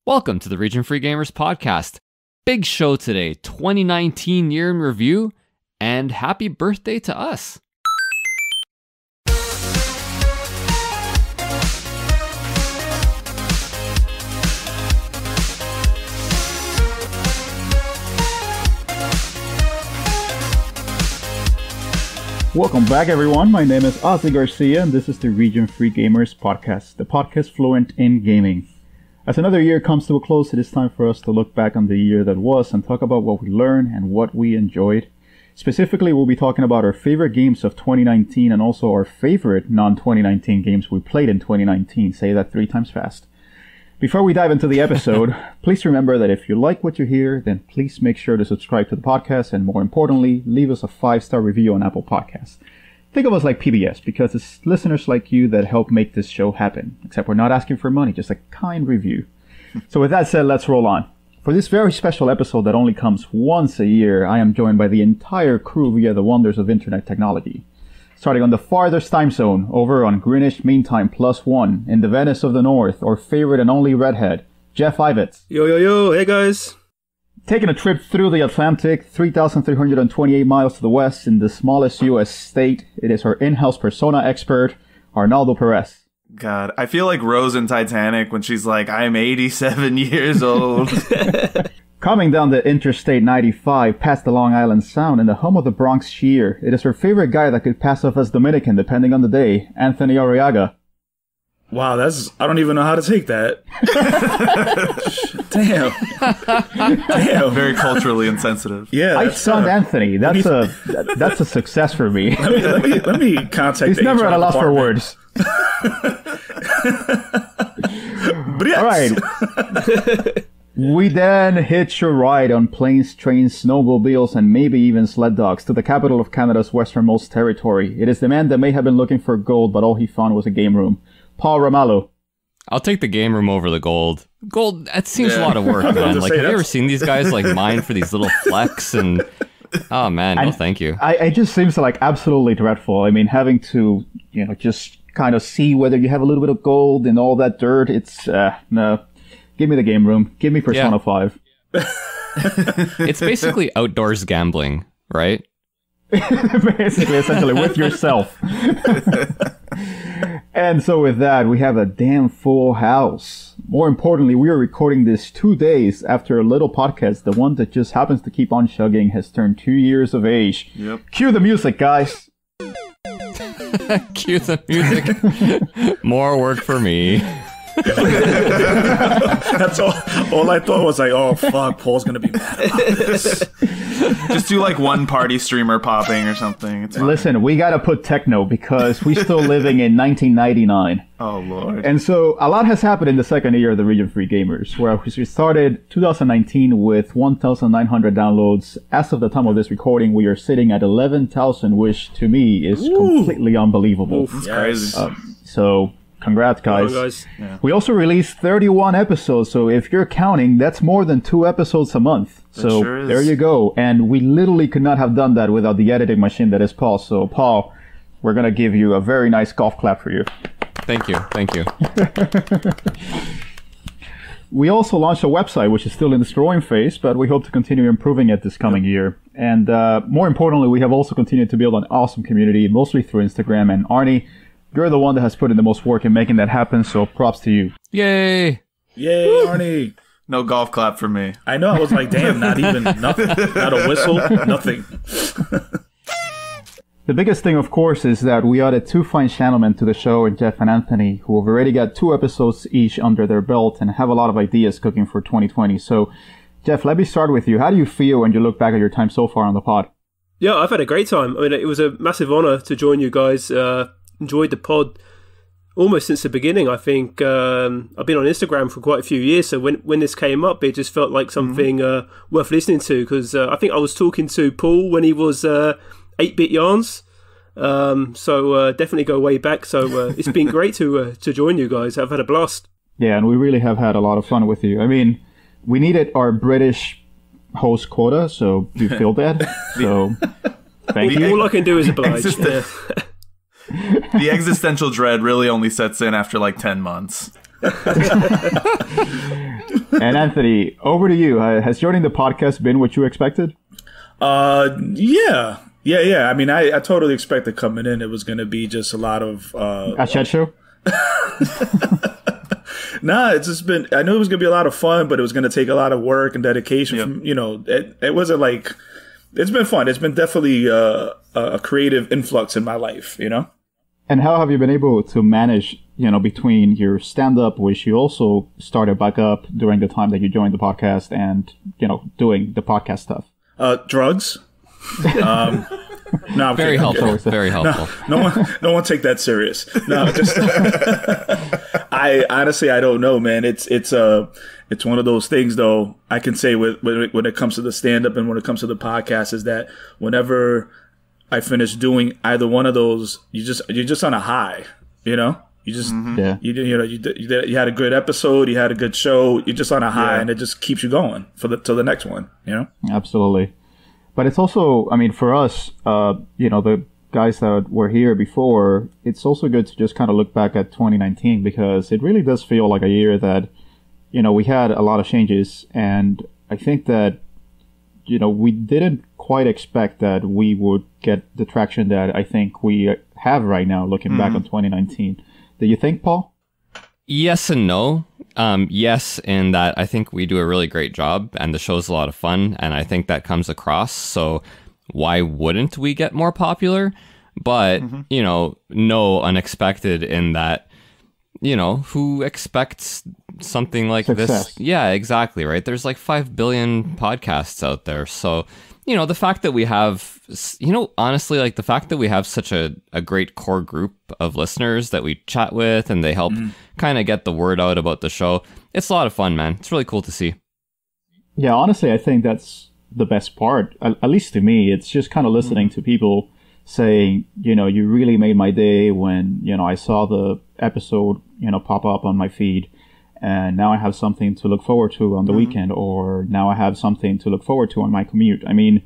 Welcome to the Region Free Gamers podcast. Big show today, 2019 year in review, and happy birthday to us. Welcome back, everyone. My name is Ozzy Garcia, and this is the Region Free Gamers podcast, the podcast fluent in gaming. As another year comes to a close, it is time for us to look back on the year that was and talk about what we learned and what we enjoyed. Specifically, we'll be talking about our favorite games of 2019 and also our favorite non-2019 games we played in 2019. Say that 3 times fast. Before we dive into the episode, please remember that if you like what you hear, then please make sure to subscribe to the podcast and, more importantly, leave us a 5-star review on Apple Podcasts. Think of us like PBS, because it's listeners like you that help make this show happen. Except we're not asking for money, just a kind review. So with that said, let's roll on. For this very special episode that only comes once a year, I am joined by the entire crew via the wonders of internet technology. Starting on the farthest time zone, over on Greenwich Mean Time +1, in the Venice of the North, our favorite and only redhead, Geoff Ivets. Yo, hey guys. Taking a trip through the Atlantic, 3,328 miles to the west in the smallest U.S. state, it is our in-house persona expert, Arnaldo Perez. God, I feel like Rose in Titanic when she's like, I'm 87 years old. Coming down the Interstate 95 past the Long Island Sound in the home of the Bronx Shear, it is her favorite guy that could pass off as Dominican depending on the day, Anthony Arriaga. Wow, I don't even know how to take that. Damn. Very culturally insensitive. Yeah. I stunned Anthony. That's a success for me. Let me contact He's the never HR at a loss for department. words. But yes. All right. We then hitch a ride on planes, trains, snowmobiles, and maybe even sled dogs to the capital of Canada's westernmost territory. It is the man that may have been looking for gold, but all he found was a game room. Paul Ramallo. I'll take the game room over the gold. Gold, that seems a lot of work, man. Like, have you ever seen these guys like mine for these little flecks? And oh man, no, thank you. It just seems like absolutely dreadful. I mean, having to, just kind of see whether you have a little bit of gold and all that dirt. It's no. Give me the game room. Give me Persona 5. It's basically outdoors gambling, right? Basically, essentially, with yourself. And so with that, we have a damn full house. More importantly, we are recording this 2 days after a little podcast, the one that just happens to keep on chugging, has turned 2 years of age. Yep. Cue the music, guys. Cue the music. More work for me. That's all I thought was like, oh fuck, Paul's gonna be mad about this. Just do like one party streamer popping or something. It's fine. Listen, we gotta put techno because we're still living in 1999. Oh lord. And so a lot has happened in the second year of the Region Free Gamers, where we started 2019 with 1,900 downloads. As of the time of this recording, we are sitting at 11,000, which to me is completely unbelievable. That's crazy. So congrats, guys. Come on, guys. Yeah. We also released 31 episodes, so if you're counting, that's more than 2 episodes a month. So sure is. There you go. And we literally could not have done that without the editing machine that is Paul. So Paul, we're going to give you a very nice golf clap for you. Thank you. We also launched a website, which is still in its growing phase, but we hope to continue improving it this coming year. And more importantly, we have also continued to build an awesome community, mostly through Instagram. And Arnie, you're the one that has put in the most work in making that happen, so props to you. Yay, Arnie. No golf clap for me. I know, I was like, damn, not even nothing. Not a whistle, nothing. The biggest thing, of course, is that we added 2 fine gentlemen to the show, in Geoff and Anthony, who have already got 2 episodes each under their belt and have a lot of ideas cooking for 2020. So, Geoff, let me start with you. How do you feel when you look back at your time so far on the pod? Yeah, I've had a great time. I mean, it was a massive honor to join you guys. Enjoyed the pod almost since the beginning. I think I've been on Instagram for quite a few years, so when this came up, it just felt like something worth listening to, because I think I was talking to Paul when he was 8-Bit Yarns, so definitely go way back. So it's been great to join you guys. I've had a blast. Yeah, and we really have had a lot of fun with you. I mean, we needed our British host quota, so you filled that. So thank you. All I can do is oblige. The existential dread really only sets in after like 10 months. And Anthony, over to you. Has joining the podcast been what you expected? Yeah. I mean, I totally expected coming in it was going to be just a lot of A chat show? Nah, it's just been. I knew it was going to be a lot of fun, but it was going to take a lot of work and dedication. From, it wasn't like. It's been fun. It's been definitely a creative influx in my life. And how have you been able to manage, between your stand-up, which you also started back up during the time that you joined the podcast, and, doing the podcast stuff? Drugs. No, very helpful. Very helpful. No one take that serious. No, just I honestly I don't know, man. It's one of those things, though. I can say when it comes to the stand-up and when it comes to the podcast, is that whenever I finish doing either one of those, you're just on a high, You just you had a good episode, you had a good show, you're just on a high, and it just keeps you going till the next one. Absolutely. But it's also, I mean, for us, the guys that were here before, it's also good to just kind of look back at 2019, because it really does feel like a year that, we had a lot of changes. And I think that, we didn't quite expect that we would get the traction that I think we have right now, looking back on 2019. Do you think, Paul? Yes and no. Yes, in that I think we do a really great job and the show's a lot of fun, and I think that comes across. So why wouldn't we get more popular? But, no, unexpected in that, who expects something like Success. this? Yeah, exactly, right? There's like 5 billion podcasts out there. So, the fact that we have, honestly, like the fact that we have such a great core group of listeners that we chat with and they help kind of get the word out about the show. It's a lot of fun, man. It's really cool to see. Yeah, honestly, I think that's the best part, at least to me. It's just kind of listening to people saying, you really made my day when, I saw the episode, pop up on my feed. And now I have something to look forward to on the weekend, or now I have something to look forward to on my commute. I mean,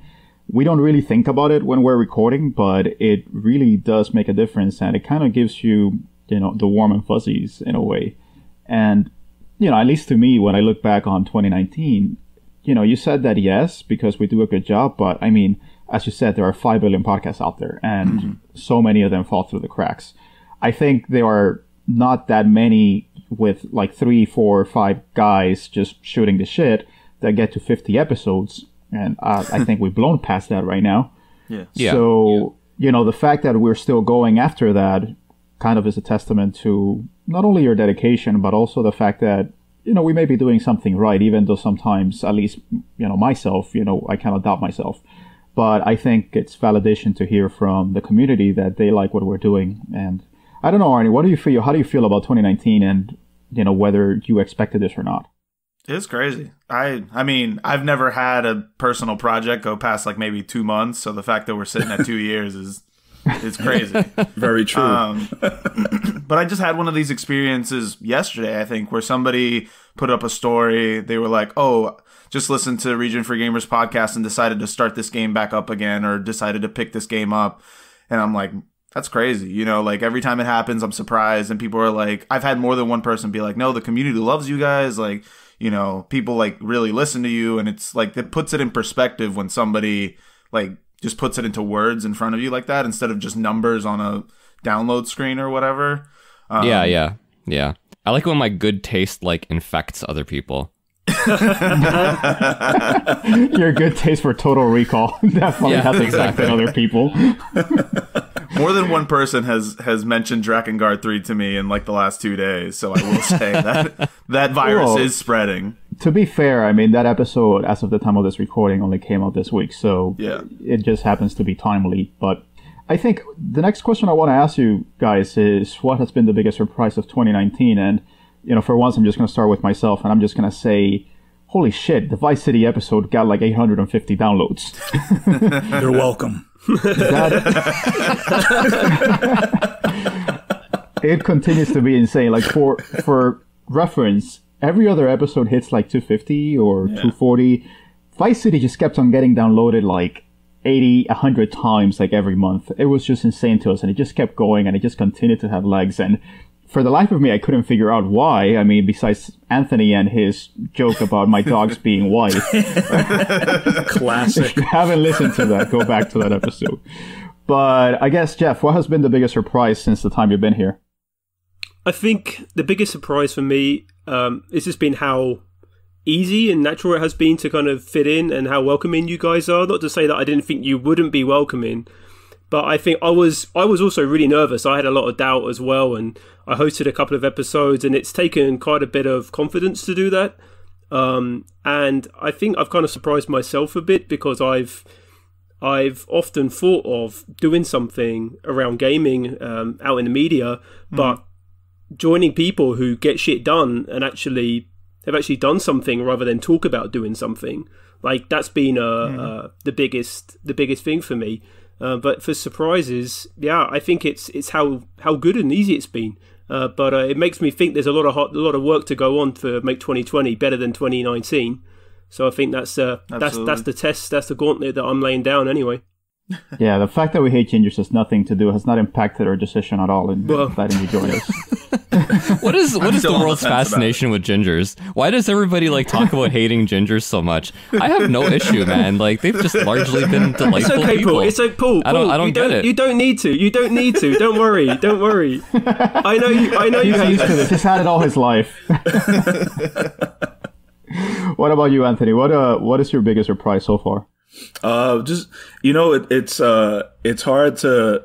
we don't really think about it when we're recording, but it really does make a difference. And it kind of gives you, the warm and fuzzies in a way. And, at least to me, when I look back on 2019, you said that yes, because we do a good job. But I mean, as you said, there are 5 billion podcasts out there, and so many of them fall through the cracks. I think there are not that many with like 3, 4, 5 guys just shooting the shit that get to 50 episodes. And I think we've blown past that right now. Yeah. So, the fact that we're still going after that kind of is a testament to not only your dedication, but also the fact that, we may be doing something right, even though sometimes, at least, myself, I kind of doubt myself. But I think it's validation to hear from the community that they like what we're doing. And I don't know, Arnie, what do you feel? How do you feel about 2019 and, whether you expected this or not? It's crazy. I mean, I've never had a personal project go past like maybe 2 months. So the fact that we're sitting at 2 years is crazy. Very true. But I just had one of these experiences yesterday, I think, where somebody put up a story. They were like, oh, just listened to Region Free Gamers podcast and decided to start this game back up again, or decided to pick this game up. And I'm like, that's crazy. Like every time it happens, I'm surprised. And people are like, I've had more than one person be like, no, the community loves you guys. Like, people like really listen to you. And it's like, it puts it in perspective when somebody like just puts it into words in front of you like that, instead of just numbers on a download screen or whatever. Yeah. I like when my good taste like infects other people. Your good taste for Total Recall definitely has infected other people. More than one person has mentioned Drakengard 3 to me in like the last 2 days, so I will say that virus is spreading. To be fair, I mean, that episode, as of the time of this recording, only came out this week, so it just happens to be timely. But I think the next question I want to ask you guys is, what has been the biggest surprise of 2019? And, for once, I'm just going to start with myself, and I'm just going to say, holy shit, the Vice City episode got like 850 downloads. You're welcome. It continues to be insane. Like for reference, every other episode hits like 250 or 240. Vice City just kept on getting downloaded like 80, 100 times like every month. It was just insane to us, and it just kept going, and it just continued to have legs. And for the life of me, I couldn't figure out why. I mean, besides Anthony and his joke about my dogs being white. Classic. If you haven't listened to that, go back to that episode. But I guess, Geoff, what has been the biggest surprise since the time you've been here? I think the biggest surprise for me has just been how easy and natural it has been to kind of fit in and how welcoming you guys are. Not to say that I didn't think you wouldn't be welcoming, but I think I was also really nervous. I had a lot of doubt as well, and I hosted a couple of episodes, and it's taken quite a bit of confidence to do that. And I think I've kind of surprised myself a bit because I've often thought of doing something around gaming out in the media, but joining people who get shit done and have actually done something rather than talk about doing something, like that's been the biggest thing for me. But for surprises, yeah, I think it's how good and easy it's been. But it makes me think there's a lot of work to go on to make 2020 better than 2019. So I think that's the test, that's the gauntlet that I'm laying down anyway. Yeah, the fact that we hate gingers has nothing to do, has not impacted our decision at all in letting you join us. What is the world's fascination with gingers? Why does everybody like talk about hating gingers so much? I have no issue, man. Like they've just largely been delightful it's okay, people. Paul. It's okay, Paul. I don't get it. You don't need to. Don't worry. I know you hate this. He's had it all his life. What about you, Anthony? What is your biggest surprise so far? Just it's hard to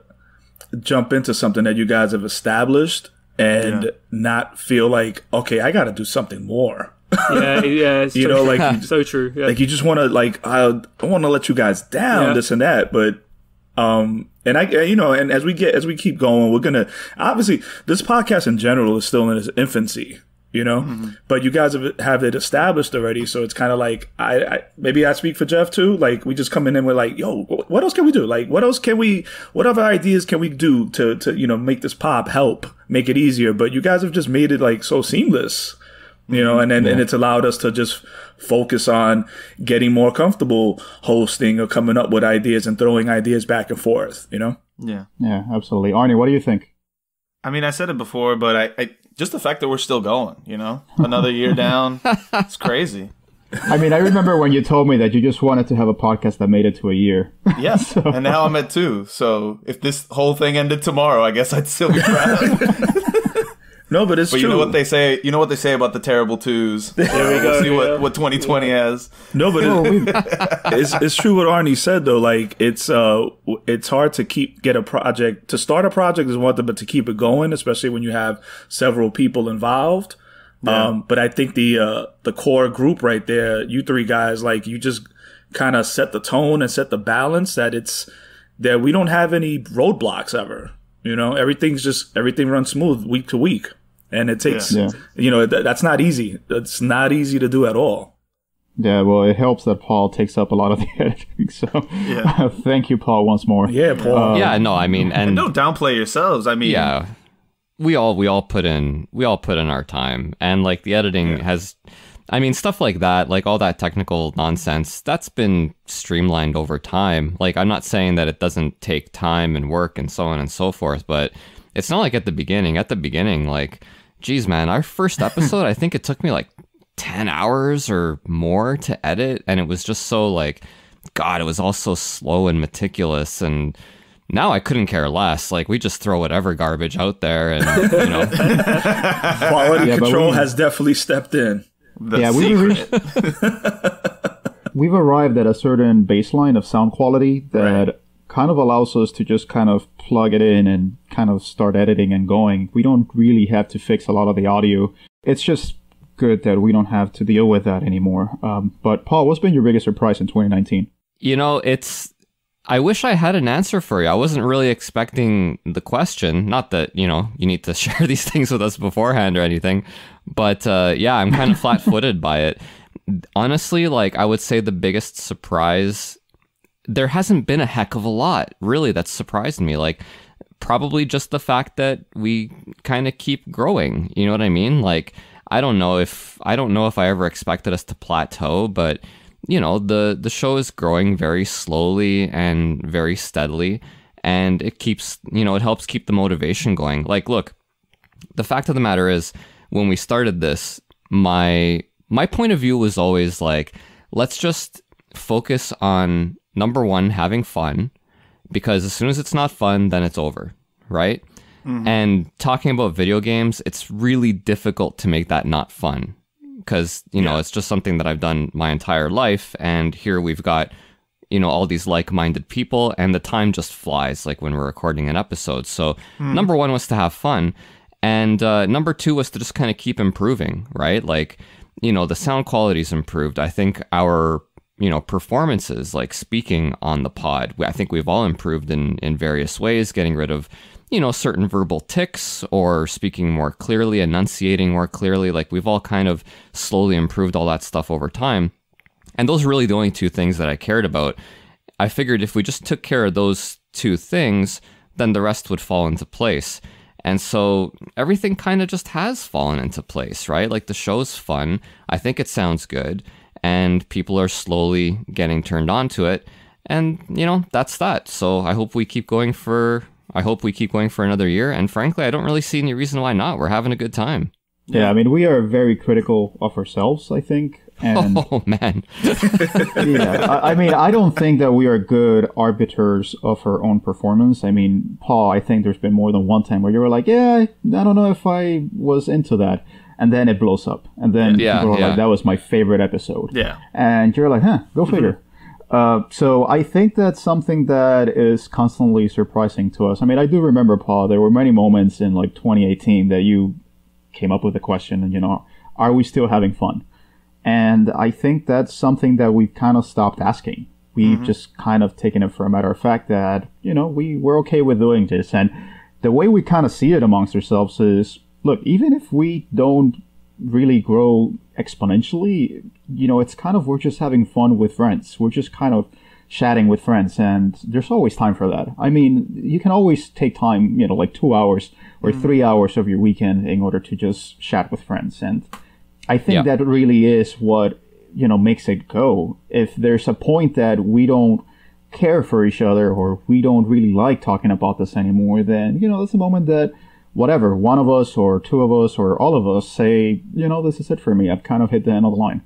jump into something that you guys have established and not feel like, okay, I got to do something more. Yeah, it's you know, like so true. Yeah. Like you just want to like I want to let you guys down, this and that, but and and as we keep going, we're gonna obviously this podcast in general is still in its infancy. But you guys have it established already, so it's kind of like I maybe I speak for Geoff too. Like we just come in and we're like, yo, what else can we do? Like what other ideas can we do to make this pop, make it easier? But you guys have just made it like so seamless, and it's allowed us to just focus on getting more comfortable hosting or coming up with ideas and throwing ideas back and forth. Yeah, absolutely. Arnie, what do you think? I mean, I said it before, but I just the fact that we're still going, another year down, it's crazy. I mean, I remember when you told me that you just wanted to have a podcast that made it to a year. Yeah, and now I'm at 2. So if this whole thing ended tomorrow, I guess I'd still be proud. No, but it's true. You know what they say. You know what they say about the terrible 2s. There we go. We'll see what 2020 has. No, but it's true what Arnie said though. Like it's hard to start a project is one thing, but to keep it going, especially when you have several people involved. Yeah. But I think the core group right there, you three guys, like you just kind of set the tone and set the balance that we don't have any roadblocks ever. Everything runs smooth week to week. And it takes, that's not easy. It's not easy to do at all. Yeah, well, it helps that Paul takes up a lot of the editing. So thank you, Paul, once more. Yeah, Paul. And don't downplay yourselves. I mean, yeah, we all put in our time, and like the editing has, I mean, stuff like that, like all that technical nonsense, that's been streamlined over time. Like, I'm not saying that it doesn't take time and work and so on and so forth, but it's not like at the beginning, like, geez, man, our first episode, I think it took me like 10 hours or more to edit. And it was just so like, God, it was all so slow and meticulous. And now I couldn't care less. Like, we just throw whatever garbage out there and, Quality control has definitely stepped in. We've arrived at a certain baseline of sound quality that kind of allows us to just kind of plug it in and kind of start editing and going. We don't really have to fix a lot of the audio. It's just good that we don't have to deal with that anymore. But Paul, what's been your biggest surprise in 2019? I wish I had an answer for you. I wasn't really expecting the question. Not that, you need to share these things with us beforehand or anything. But I'm kind of flat-footed by it. Honestly, like, I would say the biggest surprise, there hasn't been a heck of a lot, really, that's surprised me. Like, probably just the fact that we kind of keep growing. You know what I mean? Like, I don't know if I ever expected us to plateau, but the show is growing very slowly and very steadily, and it keeps, it helps keep the motivation going. Like, look, the fact of the matter is, when we started this, my point of view was always like, let's just focus on, number one, having fun, because as soon as it's not fun, then it's over, right? And talking about video games, it's really difficult to make that not fun, because, you know, it's just something that I've done my entire life, and here we've got, you know, all these like-minded people, and the time just flies, like when we're recording an episode. So number one was to have fun, and number two was to just kind of keep improving, right? Like, you know, the sound quality's improved. I think our, you know, performances, like speaking on the pod, I think we've all improved in various ways, getting rid of, you know, certain verbal tics, or speaking more clearly, enunciating more clearly. Like, we've all kind of slowly improved all that stuff over time. And those are really the only two things that I cared about. I figured if we just took care of those two things, then the rest would fall into place. And so everything kind of just has fallen into place, right? Like, the show's fun. I think it sounds good. And people are slowly getting turned on to it. And, you know, that's that. So I hope we keep going for another year. And frankly, I don't really see any reason why not. We're having a good time. Yeah, I mean, we are very critical of ourselves, I think. And oh, man. yeah, I mean, I don't think that we are good arbiters of our own performance. I mean, Paul, I think there's been more than one time where you were like, yeah, I don't know if I was into that. And then it blows up. And then people are like, that was my favorite episode. Yeah. And you're like, go figure. So I think that's something that is constantly surprising to us. I mean, I do remember, Paul, there were many moments in like 2018 that you came up with the question, and, you know, are we still having fun? And I think that's something that we've kind of stopped asking. We've just kind of taken it for a matter of fact that, you know, we're okay with doing this. And the way we kind of see it amongst ourselves is, look, even if we don't really grow exponentially, you know, it's kind of, we're just having fun with friends. We're just kind of chatting with friends, and there's always time for that. I mean, you can always take time, you know, like 2 hours or 3 hours of your weekend in order to just chat with friends. And I think that really is what, you know, makes it go. If there's a point that we don't care for each other, or we don't really like talking about this anymore, then, you know, that's a moment that whatever, one of us or two of us or all of us say, you know, this is it for me. I've kind of hit the end of the line.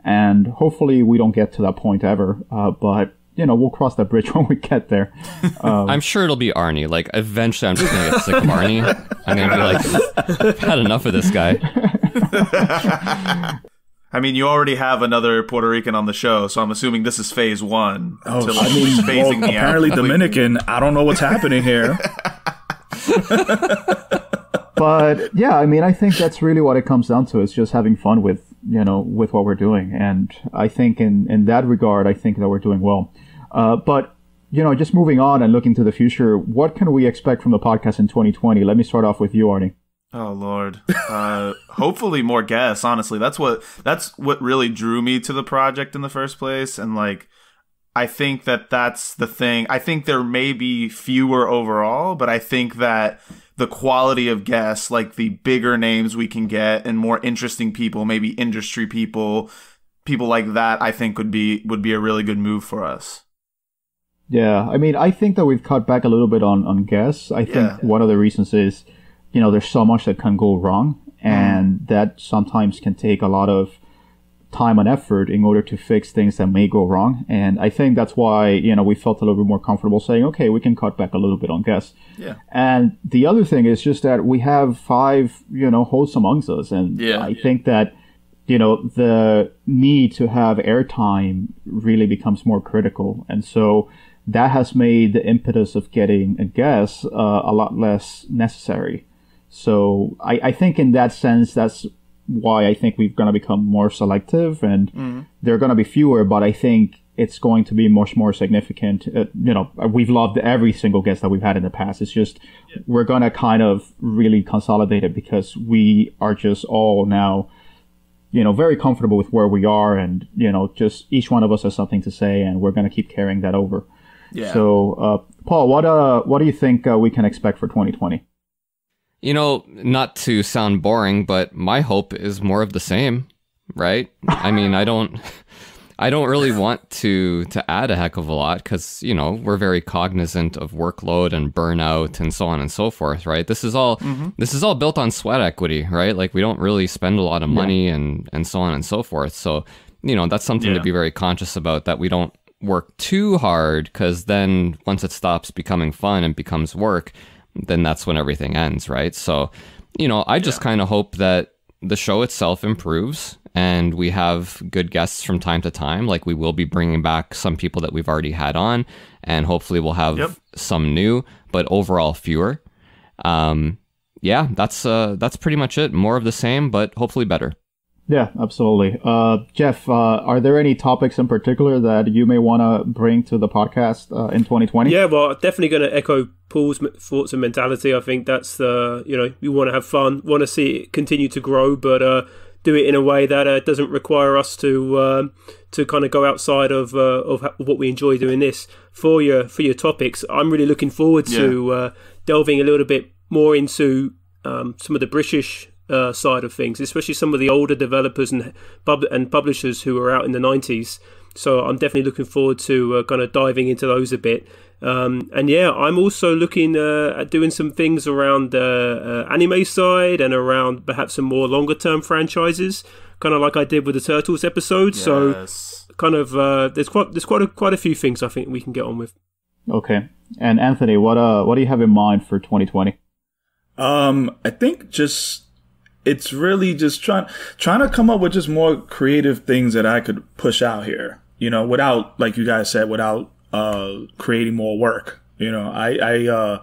And hopefully we don't get to that point ever. But, you know, we'll cross that bridge when we get there. I'm sure it'll be Arnie. Like, eventually I'm just going to get sick of Arnie. I'm going to be like, I've had enough of this guy. I mean, you already have another Puerto Rican on the show, so I'm assuming this is phase one. Oh, I mean, apparently Dominican. I don't know what's happening here. But yeah, I mean, I think that's really what it comes down to. It's just having fun with, you know, with what we're doing. And I think in that regard, I think that we're doing well. But, you know, just moving on and looking to the future, what can we expect from the podcast in 2020? Let me start off with you, Arnie. Oh, Lord. Hopefully more guests, honestly. That's what really drew me to the project in the first place. And, like, I think that's the thing. I think there may be fewer overall, but I think that the quality of guests, like the bigger names we can get and more interesting people, maybe industry people like that, I think would be a really good move for us. Yeah, I mean, I think that we've cut back a little bit on guests. I think one of the reasons is, you know, there's so much that can go wrong, and that sometimes can take a lot of time and effort in order to fix things that may go wrong. And I think that's why, you know, we felt a little bit more comfortable saying, okay, we can cut back a little bit on guests. Yeah. And the other thing is just that we have 5, you know, hosts amongst us. And I think that, you know, the need to have airtime really becomes more critical. And so that has made the impetus of getting a guest a lot less necessary. So I think in that sense, that's why I think we're going to become more selective, and there are going to be fewer, but I think it's going to be much more significant. You know, we've loved every single guest that we've had in the past. It's just we're going to kind of really consolidate it because we are just all now, you know, very comfortable with where we are, and, you know, just each one of us has something to say, and we're going to keep carrying that over. Yeah. So, Paul, what do you think we can expect for 2020? You know, not to sound boring, but my hope is more of the same, right? I mean, I don't I don't really want to add a heck of a lot because, you know, we're very cognizant of workload and burnout and so on and so forth, right? This is all built on sweat equity, right? Like we don't really spend a lot of money and so on and so forth. So, you know, that's something to be very conscious about, that we don't work too hard, because then once it stops becoming fun and becomes work, then that's when everything ends, right? So, you know, I just kind of hope that the show itself improves and we have good guests from time to time. Like we will be bringing back some people that we've already had on, and hopefully we'll have some new, but overall fewer. Yeah, that's pretty much it. More of the same, but hopefully better. Yeah, absolutely. Geoff, are there any topics in particular that you may want to bring to the podcast in 2020? Yeah, well, definitely going to echo Paul's thoughts and mentality. I think that's you know, you want to have fun, want to see it continue to grow, but do it in a way that doesn't require us to kind of go outside of what we enjoy doing this. For your topics, I'm really looking forward to delving a little bit more into some of the British side of things, especially some of the older developers and publishers who were out in the 90s. So I'm definitely looking forward to kind of diving into those a bit. And yeah, I'm also looking at doing some things around anime side and around perhaps some more longer term franchises, kind of like I did with the Turtles episode. Yes. So kind of there's quite a few things I think we can get on with. Okay. And Anthony, what do you have in mind for 2020? I think it's really just trying to come up with just more creative things that I could push out here, you know, without, like you guys said, without creating more work. You know, I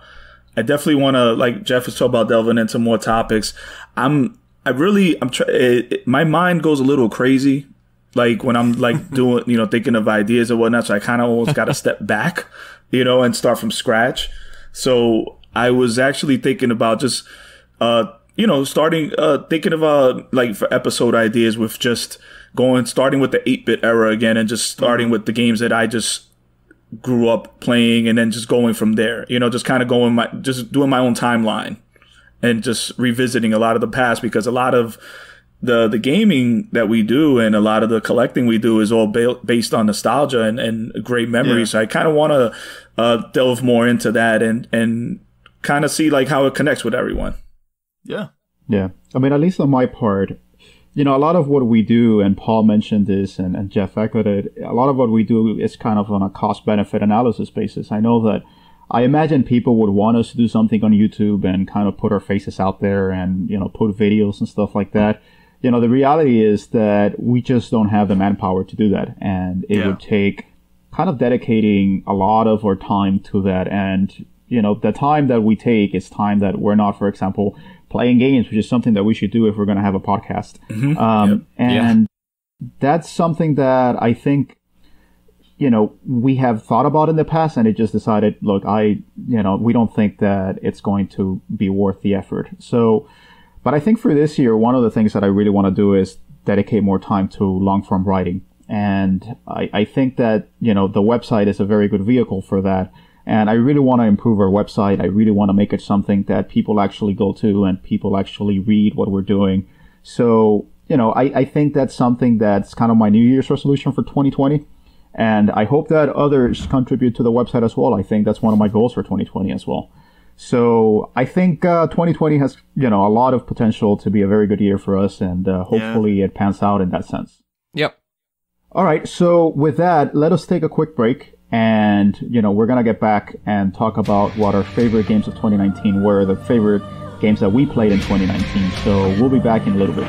definitely want to, like Geoff was talking about, delving into more topics. My mind goes a little crazy, like when I'm like doing, you know, thinking of ideas or whatnot. So I kind of almost got to step back, you know, and start from scratch. So I was actually thinking about just, you know, thinking of like for episode ideas with just starting with the 8-bit era again, and just starting with the games that I just grew up playing, and then just going from there, you know, just kind of just doing my own timeline and just revisiting a lot of the past, because a lot of the Gaming that we do and a lot of the collecting we do is all based on nostalgia and great memories. So I kind of want to delve more into that and kind of see like how it connects with everyone. Yeah. Yeah. I mean, at least on my part, you know, a lot of what we do, and Paul mentioned this and Geoff echoed it, a lot of what we do is kind of on a cost-benefit analysis basis. I know that I imagine people would want us to do something on YouTube and kind of put our faces out there and, you know, put videos and stuff like that. You know, the reality is that we just don't have the manpower to do that. And it would take kind of dedicating a lot of our time to that. And, you know, the time that we take is time that we're not, for example, playing games, which is something that we should do if we're going to have a podcast. And that's something that I think, you know, we have thought about in the past, and it just decided, look, we don't think that it's going to be worth the effort. So, but I think for this year, one of the things that I really want to do is dedicate more time to long form writing. And I think that, you know, the website is a very good vehicle for that. And I really want to improve our website. I really want to make it something that people actually go to and people actually read what we're doing. So, you know, I think that's something that's kind of my New Year's resolution for 2020. And I hope that others contribute to the website as well. I think that's one of my goals for 2020 as well. So I think 2020 has, you know, a lot of potential to be a very good year for us. And hopefully it pans out in that sense. Yep. All right. So with that, let us take a quick break. And, you know, we're going to get back and talk about what our favorite games of 2019 were, the favorite games that we played in 2019. So we'll be back in a little bit.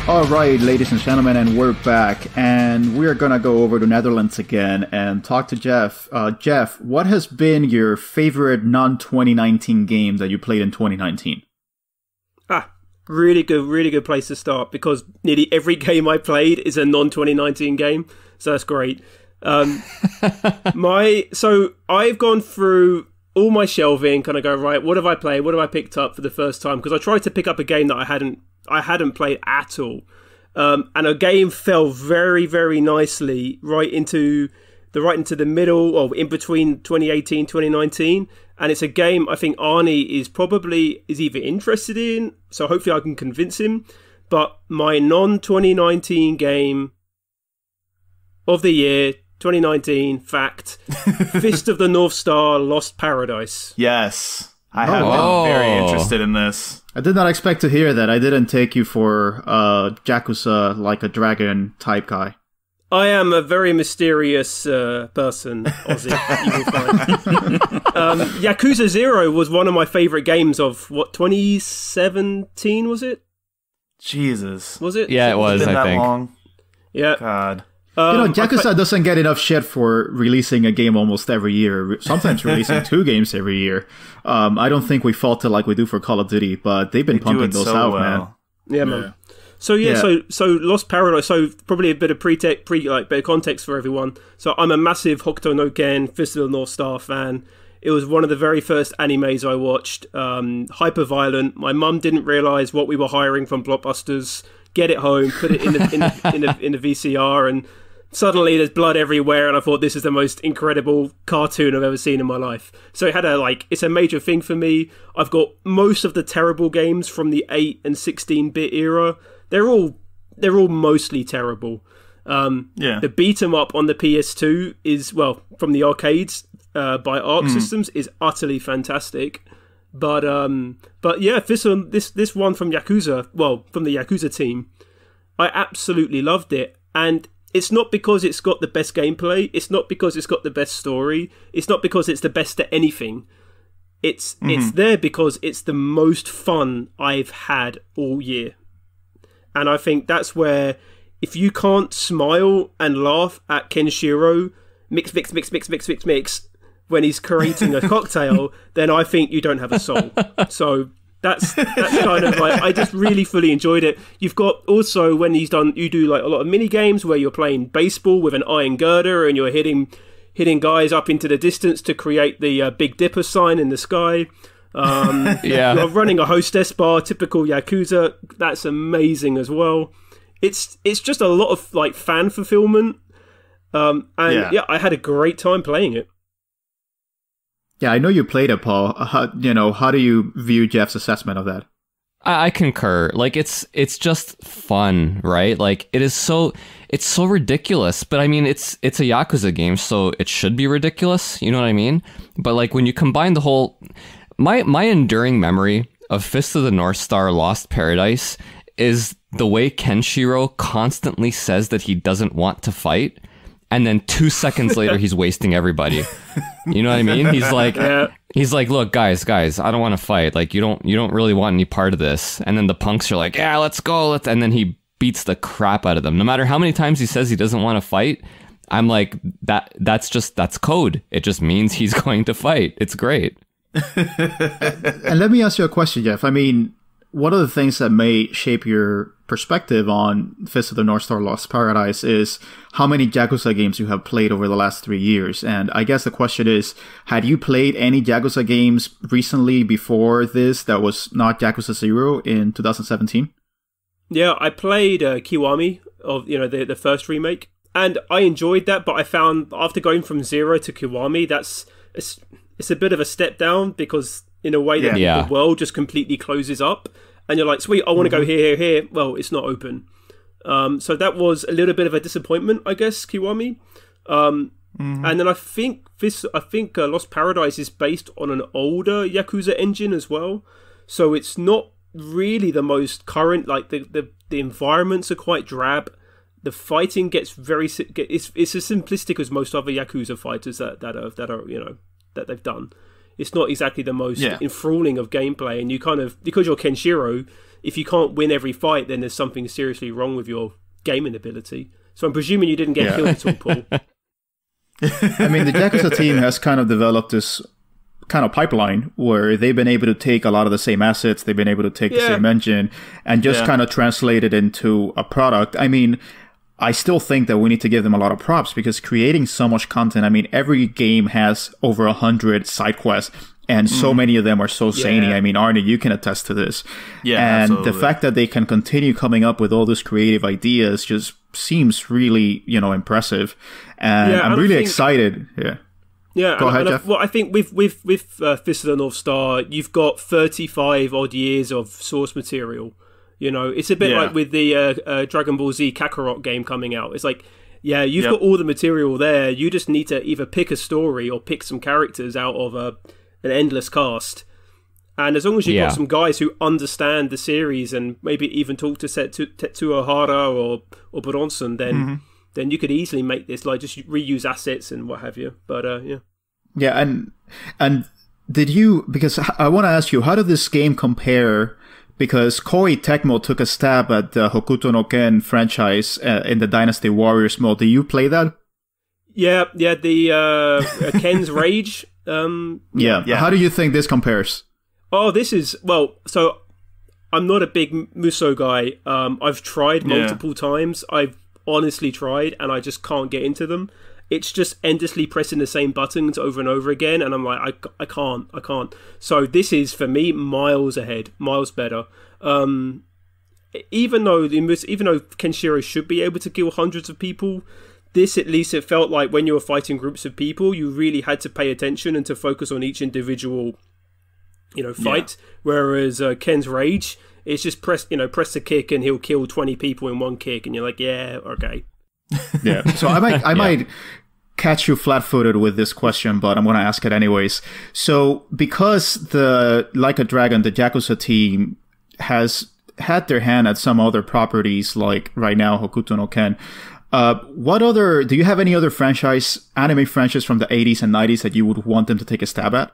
All right, ladies and gentlemen, and we're back, and we're going to go over to Netherlands again and talk to Geoff. Geoff, what has been your favorite non-2019 game that you played in 2019? Really good place to start, because nearly every game I played is a non-2019 game, so that's great. So I've gone through all my shelving, kind of go, right, what have I played? What have I picked up for the first time? Because I tried to pick up a game that I hadn't played at all. And a game fell very, very nicely right into the middle, or in between 2018, 2019. And it's a game I think Arnie is either interested in, so hopefully I can convince him. But my non-2019 game of the year, 2019, fact, Fist of the Northstar Lost Paradise. Yes. I have been very interested in this. I did not expect to hear that. I didn't take you for Yakuza like a dragon type guy. I am a very mysterious person, Ozzy. You will find. Yakuza 0 was one of my favourite games of, 2017, was it? Jesus. Was it? Yeah, it was, Been I that think. long? Yeah. God. Yakuza doesn't get enough shit for releasing a game almost every year, sometimes releasing 2 games every year. I don't think we fault it like we do for Call of Duty, but they've been pumping those out, man. Yeah, man. So Lost Paradise. So probably a bit of bit of context for everyone. So I'm a massive Hokuto no Ken, Fist of the Northstar fan. It was one of the very first animes I watched. Hyper violent. My mum didn't realise what we were hiring from Blockbusters. Get it home, put it in the VCR, and suddenly there's blood everywhere. And I thought, this is the most incredible cartoon I've ever seen in my life. So it had it's a major thing for me. I've got most of the terrible games from the 8 and 16-bit era. They're all mostly terrible. The beat 'em up on the PS2 is, from the arcades by Arc Systems, is utterly fantastic. But yeah, this one from Yakuza, from the Yakuza team, I absolutely loved it. And it's not because it's got the best gameplay, it's not because it's got the best story, it's not because it's the best at anything. It's there because it's the most fun I've had all year. And I think that's where, if you can't smile and laugh at Kenshiro mix when he's creating a cocktail, then I think you don't have a soul. So that's kind of I just really fully enjoyed it. You've got also, when you do a lot of mini games where you're playing baseball with an iron girder and you're hitting guys up into the distance to create the Big Dipper sign in the sky. You're running a hostess bar, typical Yakuza. That's amazing as well. It's just a lot of fan fulfillment. I had a great time playing it. Yeah, I know you played it, Paul. How do you view Geoff's assessment of that? I concur. It's just fun, right? It's so ridiculous. But I mean, it's a Yakuza game, so it should be ridiculous. You know what I mean? But when you combine the whole, my enduring memory of Fist of the Northstar Lost Paradise is the way Kenshiro constantly says that he doesn't want to fight, and then 2 seconds later he's wasting everybody. You know what I mean? He's like, look, guys, I don't want to fight. You don't really want any part of this. And then the punks are like, yeah, let's go. And then he beats the crap out of them. No matter how many times he says he doesn't want to fight, I'm like, that's code. It just means he's going to fight. It's great. And let me ask you a question, Geoff. I mean, one of the things that may shape your perspective on Fist of the Northstar Lost Paradise is how many Yakuza games you have played over the last 3 years. And I guess the question is, had you played any Yakuza games recently before this that was not Yakuza 0 in 2017? Yeah, I played Kiwami of the first remake, and I enjoyed that. But I found after going from 0 to Kiwami, it's a bit of a step down, because in a way that the world just completely closes up. And you're like, sweet, I want to go here. Well, it's not open. So that was a little bit of a disappointment, I guess, Kiwami. And then I think Lost Paradise is based on an older Yakuza engine as well. So it's not really the most current. The environments are quite drab. The fighting gets it's as simplistic as most other Yakuza fighters that they've done. It's not exactly the most enthralling of gameplay, and you kind of, because you're Kenshiro, if you can't win every fight, then there's something seriously wrong with your gaming ability. So I'm presuming you didn't get killed at all, Paul. I mean, the Yakuza team has kind of developed this kind of pipeline where they've been able to take a lot of the same assets, they've been able to take the same engine, and just kind of translate it into a product. I mean, I still think that we need to give them a lot of props because creating so much content. I mean, every game has over 100 side quests, and so many of them are so zany. I mean, Arnie, you can attest to this. Yeah, and absolutely. the fact that they can continue coming up with all these creative ideas just seems really, impressive. And I'm really excited. Yeah. Yeah, Go ahead, Geoff. Well, I think with Fist of the Northstar, you've got 35 odd years of source material. It's a bit like with the Dragon Ball Z Kakarot game coming out. It's like, you've got all the material there. You just need to either pick a story or pick some characters out of an endless cast. And as long as you've got some guys who understand the series and maybe even talk to Tetsuo Hara or Bronson, then you could easily make this, like, just reuse assets and what have you. But, Yeah, and did you, because I want to ask you, how did this game compare? Because Koei Tecmo took a stab at the Hokuto no Ken franchise in the Dynasty Warriors mode. Did you play that? Yeah, the Ken's Rage. How do you think this compares? Oh, this is, so I'm not a big Musou guy. I've tried multiple times. I've honestly tried, and I just can't get into them. It's just endlessly pressing the same buttons over and over again, and I'm like, I can't. So this is, for me, miles ahead, miles better. Even though Kenshiro should be able to kill hundreds of people, this, at least, it felt like when you were fighting groups of people, you really had to pay attention and to focus on each individual, fight. Whereas Ken's Rage, it's just press the kick and he'll kill 20 people in one kick, and you're like, yeah, okay. Yeah. So I might catch you flat-footed with this question, but I'm going to ask it anyways. So because the Like a Dragon, the Yakuza team, has had their hand at some other properties, like right now Hokuto no Ken, do you have any other anime franchise from the 80s and 90s that you would want them to take a stab at?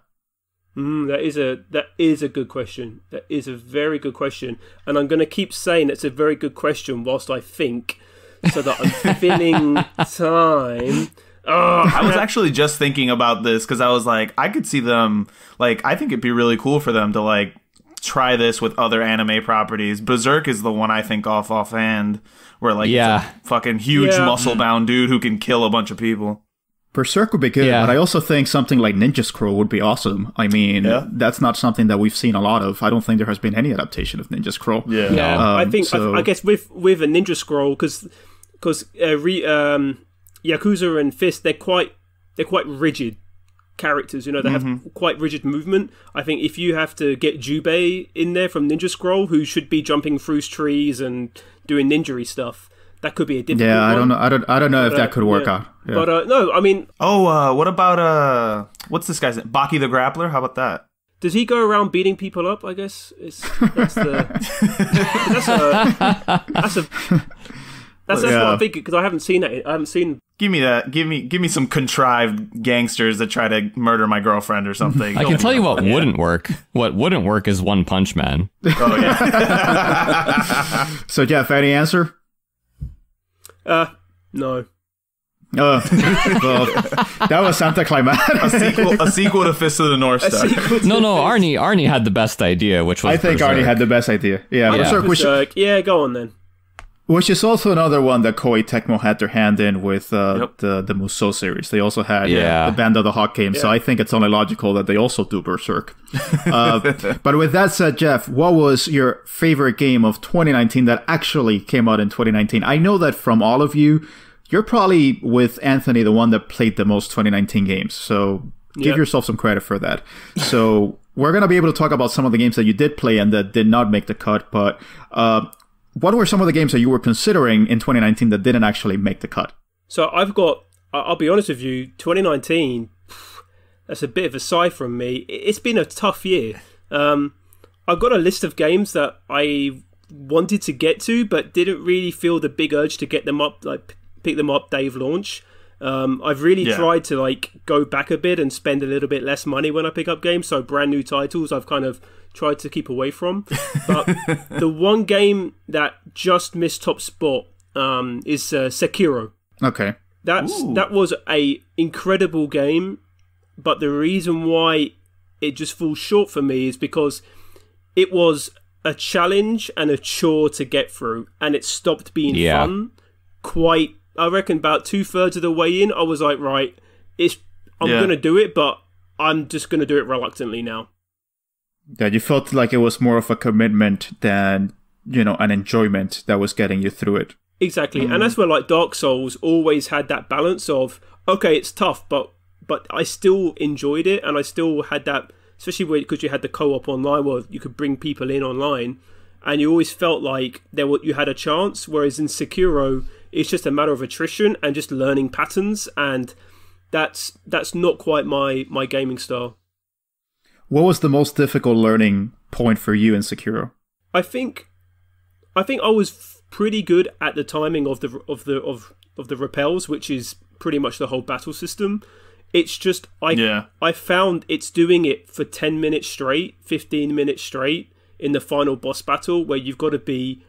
That is a good question. That is a very good question. And I'm going to keep saying it's a very good question whilst I think, so that I'm filling time. I was actually just thinking about this because I was like, I could see them, like, I think it'd be really cool for them to, like, try this with other anime properties. Berserk is the one I think offhand, where, like, it's a fucking huge muscle-bound dude who can kill a bunch of people. Berserk would be good, but I also think something like Ninja Scroll would be awesome. I mean, that's not something that we've seen a lot of. I don't think there has been any adaptation of Ninja Scroll. I guess with a Ninja Scroll, because Yakuza and Fist, they're quite rigid characters. They have quite rigid movement. I think if you have to get Jubei in there from Ninja Scroll, who should be jumping through trees and doing ninja-y stuff, that could be a difficult one. I don't know if that could work out. Yeah. But no, I mean... what about, what's this guy's name? Baki the Grappler? How about that? Does he go around beating people up, I guess? That's what I'm thinking, because I haven't seen it. I haven't seen... Give me that. Give me some contrived gangsters that try to murder my girlfriend or something. I can tell you what wouldn't work. What wouldn't work is One Punch Man. Oh, yeah. So, Geoff, any answer? No. Well, that was anticlimactic. A sequel to Fist of the Northstar. No, Arnie had the best idea, which was I think Berserk. Arnie had the best idea. Yeah, Berserk. Go on then. Which is also another one that Koei Tecmo had their hand in with the Musou series. They also had the Band of the Hawk game, so I think it's only logical that they also do Berserk. But with that said, Geoff, what was your favorite game of 2019 that actually came out in 2019? I know that from all of you, you're probably, with Anthony, the one that played the most 2019 games, so give yourself some credit for that. So we're going to be able to talk about some of the games that you did play and that did not make the cut, but... what were some of the games that you were considering in 2019 that didn't actually make the cut? So I'll be honest with you, 2019, that's a bit of a sigh from me. It's been a tough year. I've got a list of games that I wanted to get to, but didn't really feel the big urge to get them up, like pick them up day of launch. I've really tried to like go back a bit and spend a little bit less money when I pick up games. So brand new titles I've kind of tried to keep away from. But the one game that just missed top spot is Sekiro. Okay. That was a incredible game, but the reason why it just falls short for me is because it was a challenge and a chore to get through, and it stopped being fun quite. I reckon about 2/3 of the way in, I was like, right, I'm going to do it, but I'm just going to do it reluctantly now. Yeah, you felt like it was more of a commitment than, an enjoyment that was getting you through it. Exactly. And that's where like Dark Souls always had that balance of, okay, it's tough, but I still enjoyed it, and I still had that, especially because you had the co-op online where you could bring people in online, and you always felt like you had a chance, whereas in Sekiro, it's just a matter of attrition and just learning patterns, and that's not quite my gaming style. What was the most difficult learning point for you in Sekiro? I think I was pretty good at the timing of the repels, which is pretty much the whole battle system. It's just I found it's doing it for 10 minutes straight, 15 minutes straight in the final boss battle, where you've got to be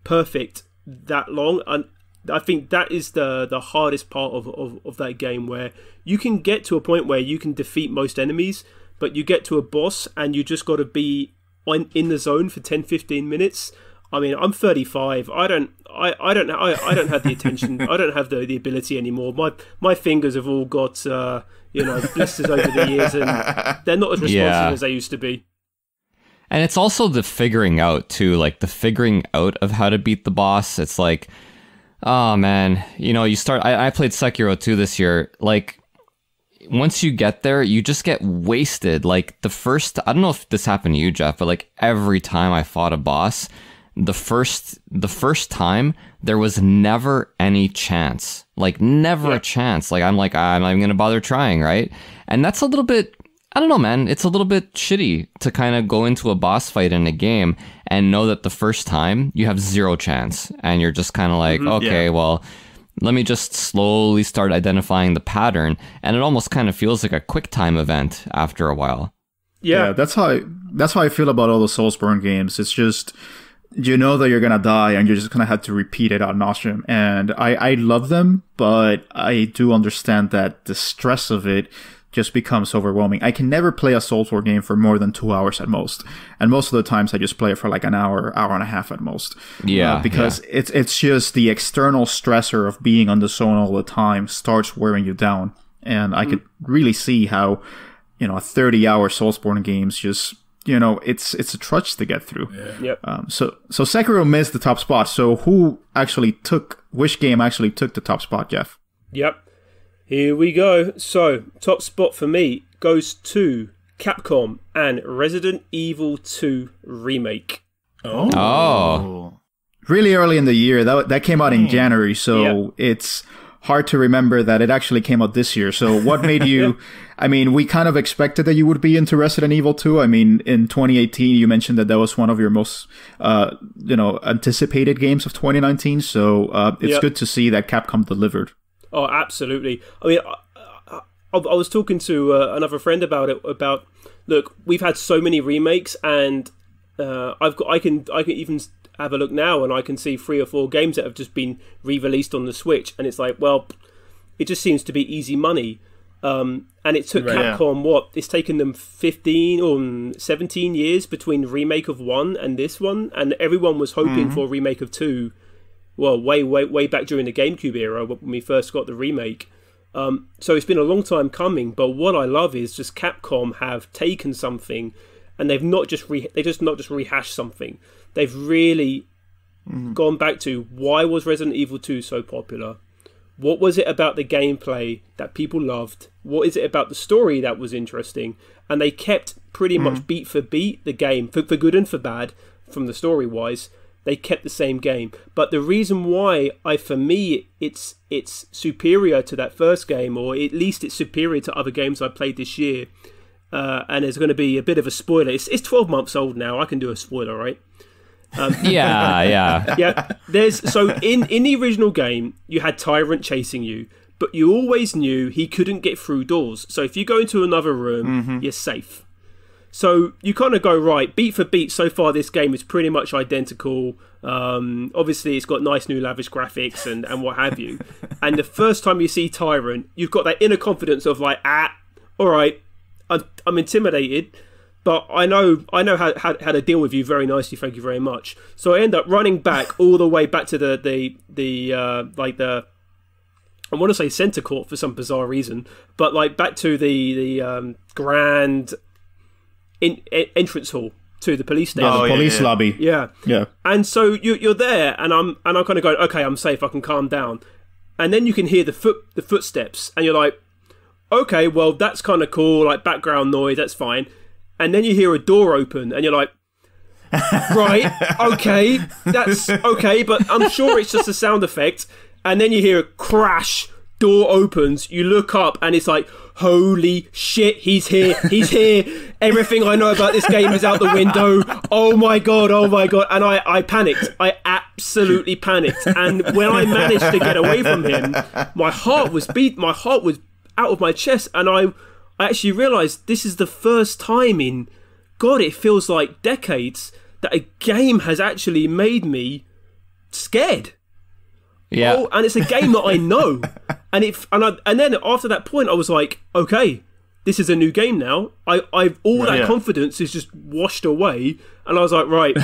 perfect that long. And I think that is the hardest part of that game, where you can get to a point where you can defeat most enemies, but you get to a boss and you just got to be in the zone for 10-15 minutes. I mean, I'm 35. I don't have the attention. I don't have the ability anymore. My fingers have all got blisters over the years, and they're not as responsive as they used to be. And it's also the figuring out too, like the figuring out of how to beat the boss. It's like, oh man, you start. I played Sekiro 2 this year. Like, once you get there, you just get wasted. Like I don't know if this happened to you, Geoff, but like every time I fought a boss, the first time there was never any chance, like never a chance. Like I'm not even gonna bother trying, right? And that's a little bit, I don't know, man. It's a little bit shitty to kind of go into a boss fight in a game and know that the first time you have zero chance, and you're just kind of like, well, let me just slowly start identifying the pattern, and it almost kind of feels like a quick time event after a while. Yeah, that's how I feel about all the Soulsborne games. It's just, you know that you're gonna die, and you're just gonna have to repeat it ad nauseum. And I love them, but I do understand that the stress of it just becomes overwhelming. I can never play a Soulsborne game for more than 2 hours at most, and most of the times I just play it for like an hour and a half at most. Because it's just the external stressor of being on the zone all the time starts wearing you down, and I could really see how a 30-hour Soulsborne games just. It's a trudge to get through. Yeah. So Sekiro missed the top spot. So which game actually took the top spot, Geoff? Yep. Here we go. So, top spot for me goes to Capcom and Resident Evil 2 Remake. Oh. Really early in the year. That came out in January, so it's hard to remember that it actually came out this year. So what made you... I mean, we kind of expected that you would be into Resident Evil 2. I mean, in 2018, you mentioned that was one of your most, anticipated games of 2019. So it's good to see that Capcom delivered. Oh, absolutely. I mean, I was talking to another friend about it. Look, we've had so many remakes, and I can even have a look now, and I can see 3 or 4 games that have just been re-released on the Switch, and it's like, well, it just seems to be easy money. And it took Capcom, it's taken them 15 or 17 years between the remake of 1 and this one, and everyone was hoping for a remake of 2, well, way back during the GameCube era when we first got the remake. So it's been a long time coming, but what I love is just Capcom have taken something, and they've not just rehashed something. They've really gone back to, why was Resident Evil 2 so popular? What was it about the gameplay that people loved? What is it about the story that was interesting? And they kept pretty much beat for beat the game, for good and for bad, from the story-wise. They kept the same game. But the reason why, for me, it's superior to that first game, or at least it's superior to other games I played this year, and there's going to be a bit of a spoiler. It's 12 months old now. I can do a spoiler, right? Yeah. So in the original game, you had Tyrant chasing you, but you always knew he couldn't get through doors. So if you go into another room, you're safe. So you kind of go, right, beat for beat, so far this game is pretty much identical. Obviously, it's got nice new lavish graphics and what have you. And the first time you see Tyrant, you've got that inner confidence of like, all right, I'm intimidated. but I know how to deal with you very nicely. Thank you very much. So I end up running back all the way back to the I want to say center court for some bizarre reason, but like back to the grand entrance hall to the police station. Yeah, the police lobby. Yeah. Yeah. And so you're there, and I'm kind of going, okay, I'm safe. I can calm down. And then you can hear the footsteps, and you're like, okay, well that's kind of cool, like background noise, that's fine. And then you hear a door open, and you're like, right, okay, that's okay, but I'm sure it's just a sound effect. And then you hear a crash, door opens, you look up, and it's like, holy shit, he's here. Everything I know about this game is out the window. Oh my god. And I panicked. I absolutely panicked. And when I managed to get away from him, my heart was out of my chest, and I actually realised this is the first time in, God, it feels like decades, that a game has actually made me scared. Yeah. Oh, and it's a game that I know. And then after that point, I was like, okay, this is a new game now. That confidence is just washed away, and I was like, right.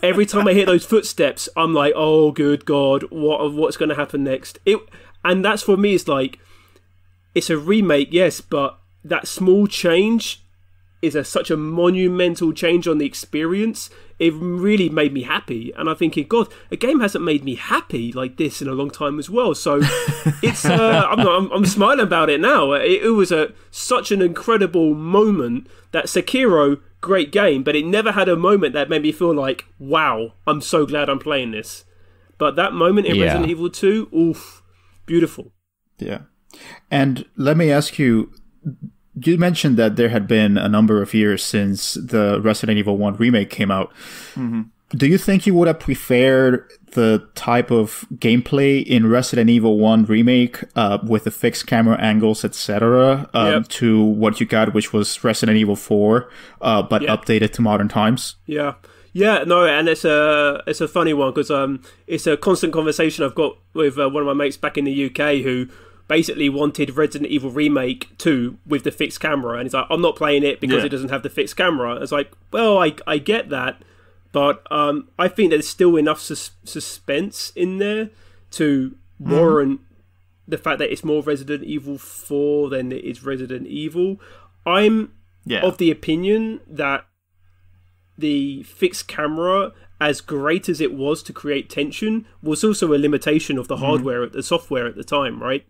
Every time I hear those footsteps, I'm like, oh, good God, what's going to happen next? And that's for me. It's like, it's a remake, yes, but that small change is such a monumental change on the experience. It really made me happy, and I'm thinking, God, a game hasn't made me happy like this in a long time as well. So it's I'm smiling about it now. It was such an incredible moment. That Sekiro, great game, but it never had a moment that made me feel like, wow, I'm so glad I'm playing this. But that moment in Resident Evil 2, oof, beautiful. Yeah. And let me ask you, you mentioned that there had been a number of years since the Resident Evil 1 remake came out. Mm-hmm. Do you think you would have preferred the type of gameplay in Resident Evil 1 remake with the fixed camera angles, etc., to what you got, which was Resident Evil 4, but updated to modern times? Yeah. Yeah, no, and it's a funny one because it's a constant conversation I've got with one of my mates back in the UK who basically wanted Resident Evil Remake 2 with the fixed camera, and he's like, I'm not playing it because it doesn't have the fixed camera. It's like, well, I get that, but I think there's still enough suspense in there to warrant the fact that it's more Resident Evil 4 than it is Resident Evil. I'm of the opinion that the fixed camera, as great as it was to create tension, was also a limitation of the hardware, the software at the time, right?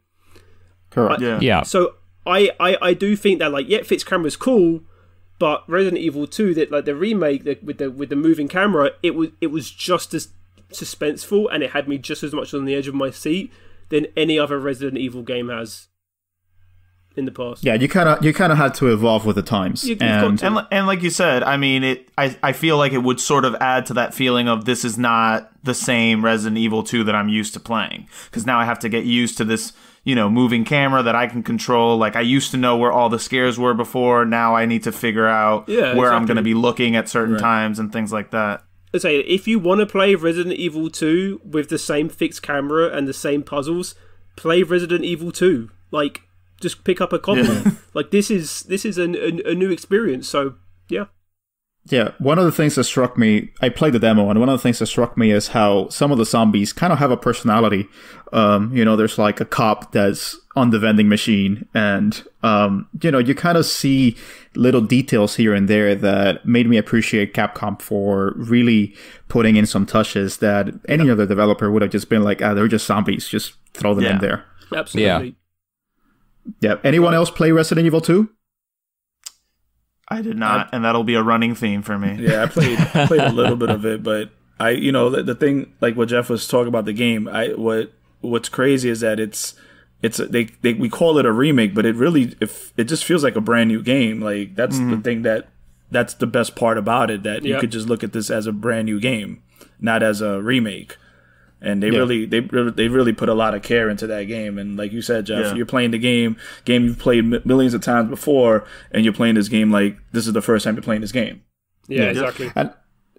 Correct. So I do think that fixed camera's cool, but Resident Evil 2, that like the remake with the moving camera, it was just as suspenseful, and it had me just as much on the edge of my seat than any other Resident Evil game has in the past. Yeah, you kind of had to evolve with the times, and like you said, I mean, I feel like it would sort of add to that feeling of this is not the same Resident Evil 2 that I'm used to playing, because now I have to get used to this, moving camera that I can control. Like, I used to know where all the scares were before. Now I need to figure out where I'm going to be looking at certain times and things like that. I say, if you want to play Resident Evil 2 with the same fixed camera and the same puzzles, play Resident Evil 2. Like, just pick up a copy. Like, this is a new experience. So yeah. Yeah, one of the things that struck me, I played the demo, and one of the things that struck me is how some of the zombies kind of have a personality. There's like a cop that's on the vending machine, and, you kind of see little details here and there that made me appreciate Capcom for really putting in some touches that any other developer would have just been like, they're just zombies, just throw them in there. Absolutely. Yeah. Anyone else play Resident Evil 2? I did not, and that'll be a running theme for me. Yeah, I played a little bit of it, but the thing, like what Geoff was talking about the game, what's crazy is that we call it a remake, but it just feels like a brand new game. Like, that's the thing that's the best part about it, that you could just look at this as a brand new game, not as a remake. And they really put a lot of care into that game. And like you said, Geoff, you're playing the game you've played millions of times before, and you're playing this game like this is the first time you're playing this game. Yeah, exactly. And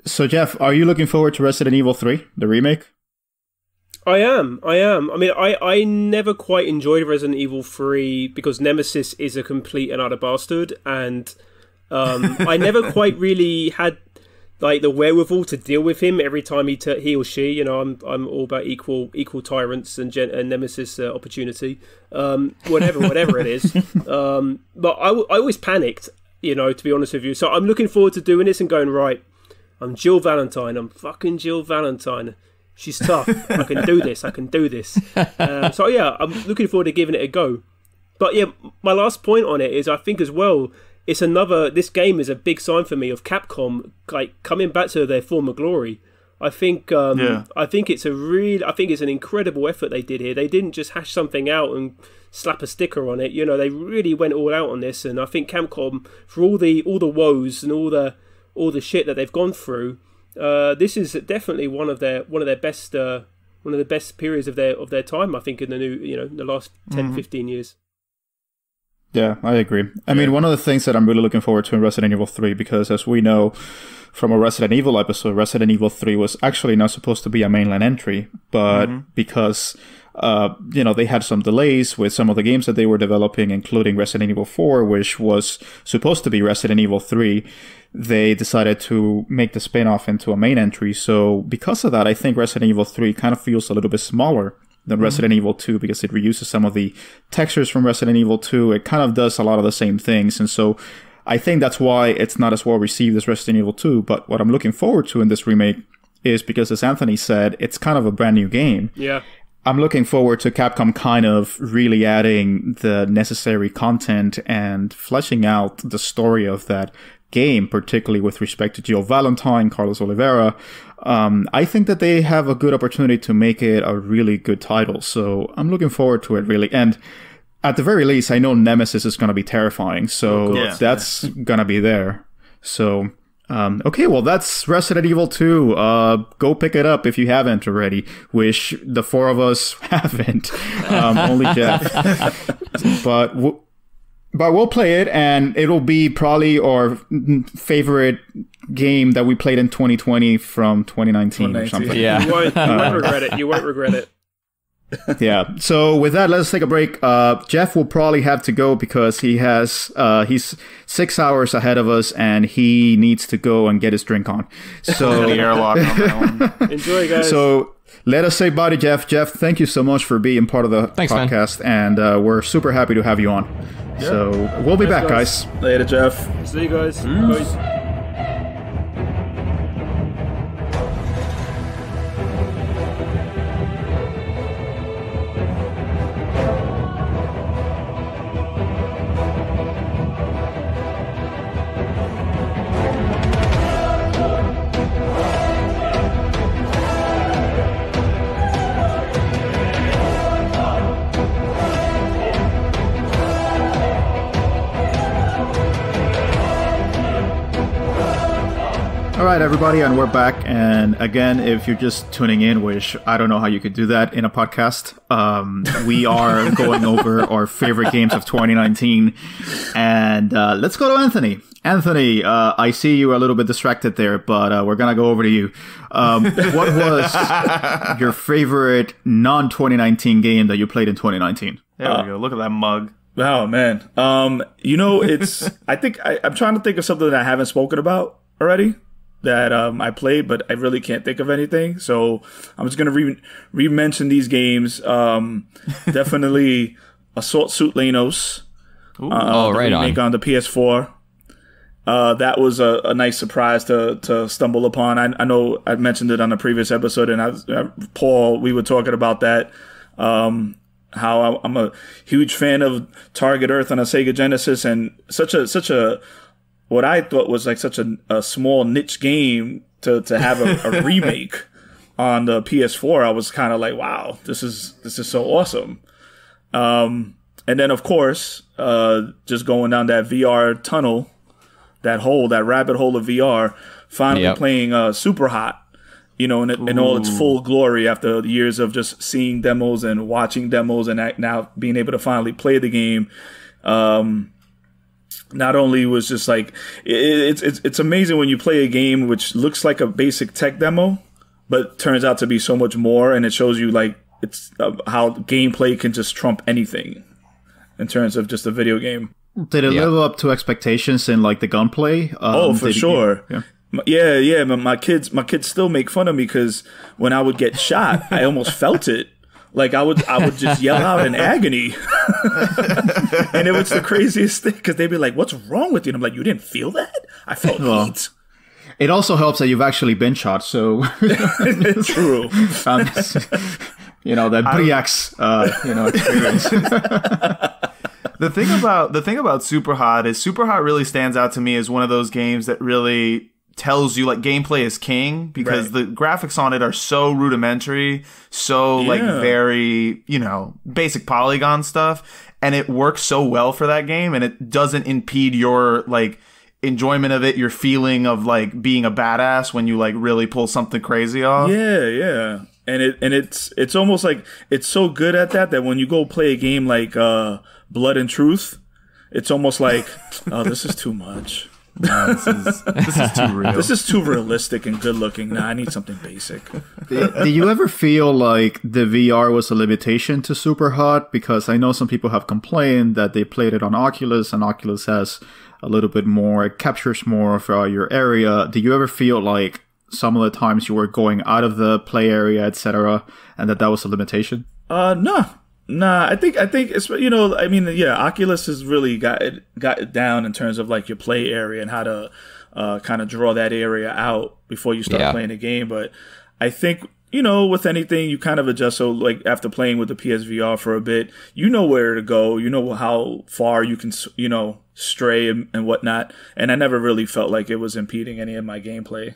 so, Geoff, are you looking forward to Resident Evil 3, the remake? I am. I mean, I never quite enjoyed Resident Evil 3 because Nemesis is a complete and utter bastard, and I never quite really had like the wherewithal to deal with him every time he or she. You know, I'm all about equal tyrants and nemesis opportunity. Whatever it is. But I always panicked. You know, to be honest with you. So I'm looking forward to doing this and going, right, I'm Jill Valentine. I'm fucking Jill Valentine. She's tough. I can do this. So yeah, I'm looking forward to giving it a go. But yeah, my last point on it is I think as well, this game is a big sign for me of Capcom like coming back to their former glory. I think it's an incredible effort they did here. They didn't just hash something out and slap a sticker on it. You know, they really went all out on this, and I think Capcom, for all the woes and all the shit that they've gone through, this is definitely one of their best periods of their time. I think in the last 10, 15 years. Yeah, I agree. I mean, one of the things that I'm really looking forward to in Resident Evil 3, because as we know from a Resident Evil episode, Resident Evil 3 was actually not supposed to be a mainline entry, but because they had some delays with some of the games that they were developing, including Resident Evil 4, which was supposed to be Resident Evil 3, they decided to make the spin-off into a main entry. So because of that, I think Resident Evil 3 kind of feels a little bit smaller than Resident Evil 2, because it reuses some of the textures from Resident Evil 2. It kind of does a lot of the same things, and so I think that's why it's not as well received as Resident Evil 2. But what I'm looking forward to in this remake is because, as Anthony said, it's kind of a brand new game. Yeah. I'm looking forward to Capcom kind of really adding the necessary content and fleshing out the story of that game, particularly with respect to Jill Valentine, Carlos Oliveira. I think that they have a good opportunity to make it a really good title. So I'm looking forward to it, really. And at the very least, I know Nemesis is going to be terrifying. So that's going to be there. So, okay, well, that's Resident Evil 2. Go pick it up if you haven't already, which the four of us haven't. Only Geoff. But we'll play it, and it'll be probably our favorite game that we played in 2020 from 2019 or something. Yeah. You won't regret it. You won't regret it. Yeah. So with that, let's take a break. Geoff will probably have to go because he's 6 hours ahead of us, and he needs to go and get his drink on. So the airlock on that one. Enjoy, guys. So let us say bye to Geoff. Geoff, thank you so much for being part of the podcast, man. And we're super happy to have you on. Yeah. So we'll be back, guys. Later, Geoff. See you guys. Bye. All right, everybody, and we're back. And again, if you're just tuning in, which I don't know how you could do that in a podcast, we are going over our favorite games of 2019. And let's go to Anthony. Anthony, I see you a little bit distracted there, but we're going to go over to you. What was your favorite non-2019 game that you played in 2019? There we go. Look at that mug. Oh, man. It's, I think I'm trying to think of something that I haven't spoken about already that I played, but I really can't think of anything. So I'm just going to re-mention these games. Definitely Assault Suit Lanos. Right remake on the PS4. That was a nice surprise to stumble upon. I know I mentioned it on a previous episode, and Paul, we were talking about that. How I'm a huge fan of Target Earth on a Sega Genesis, and such a what I thought was like such a small niche game to have a remake on the PS4. I was kind of like, wow, this is so awesome. And then of course, just going down that VR tunnel, that rabbit hole of VR, finally playing Super Hot, in all its full glory after years of just seeing demos and watching demos, and now being able to finally play the game. Not only was just like it's amazing when you play a game which looks like a basic tech demo, but turns out to be so much more, and it shows you like it's how gameplay can just trump anything in terms of just a video game. Did it live up to expectations in like the gunplay? For sure. Yeah. My kids still make fun of me because when I would get shot, I almost felt it. Like I would just yell out in agony, and it was the craziest thing because they'd be like, "What's wrong with you?" And I'm like, "You didn't feel that? I felt heat." It also helps that you've actually been shot, so true. That Briax, experience. The thing about Superhot is Superhot really stands out to me as one of those games that really tells you like gameplay is king because the graphics on it are so rudimentary, so like very, basic polygon stuff, and it works so well for that game, and it doesn't impede your like enjoyment of it, your feeling of like being a badass when you like really pull something crazy off. Yeah. And it's almost like it's so good at that when you go play a game like Blood and Truth, it's almost like, oh, this is too much. No, this is too real. This is too realistic and good looking. Nah, I need something basic. Do you ever feel like the VR was a limitation to Superhot? Because I know some people have complained that they played it on Oculus, and Oculus has a little bit more, it captures more of your area. Do you ever feel like some of the times you were going out of the play area, etc., and that was a limitation? No. Nah, I think it's Oculus has really got it down in terms of like your play area and how to kind of draw that area out before you start playing the game. But I think with anything you kind of adjust. So like after playing with the PSVR for a bit, you know where to go, you know how far you can stray and whatnot. And I never really felt like it was impeding any of my gameplay.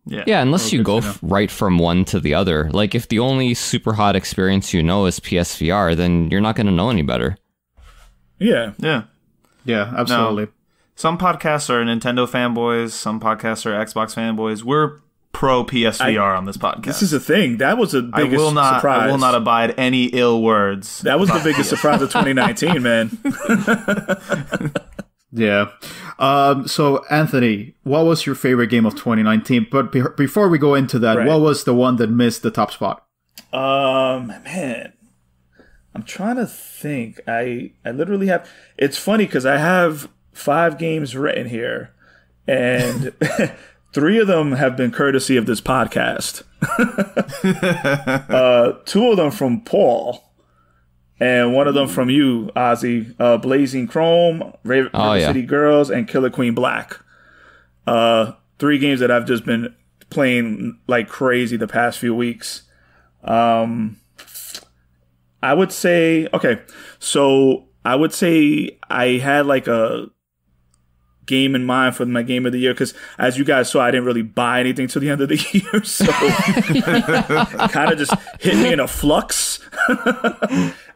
Yeah, unless you go right from one to the other. Like, if the only Superhot experience you know is PSVR, then you're not going to know any better. Yeah, absolutely. No. Some podcasts are Nintendo fanboys. Some podcasts are Xbox fanboys. We're pro PSVR on this podcast. This is a thing. That was the biggest surprise. I will not abide any ill words. That was the biggest surprise of 2019, man. Yeah. So, Anthony, what was your favorite game of 2019? But before we go into that, what was the one that missed the top spot? Man, I'm trying to think. I literally have. It's funny because I have 5 games written here, and 3 of them have been courtesy of this podcast. 2 of them from Paul. And one of them from you, Ozzy, Blazing Chrome, River City Girls, and Killer Queen Black. 3 games that I've just been playing like crazy the past few weeks. I would say I had like a game in mind for my game of the year because, as you guys saw, I didn't really buy anything till the end of the year, so it kind of just hit me in a flux.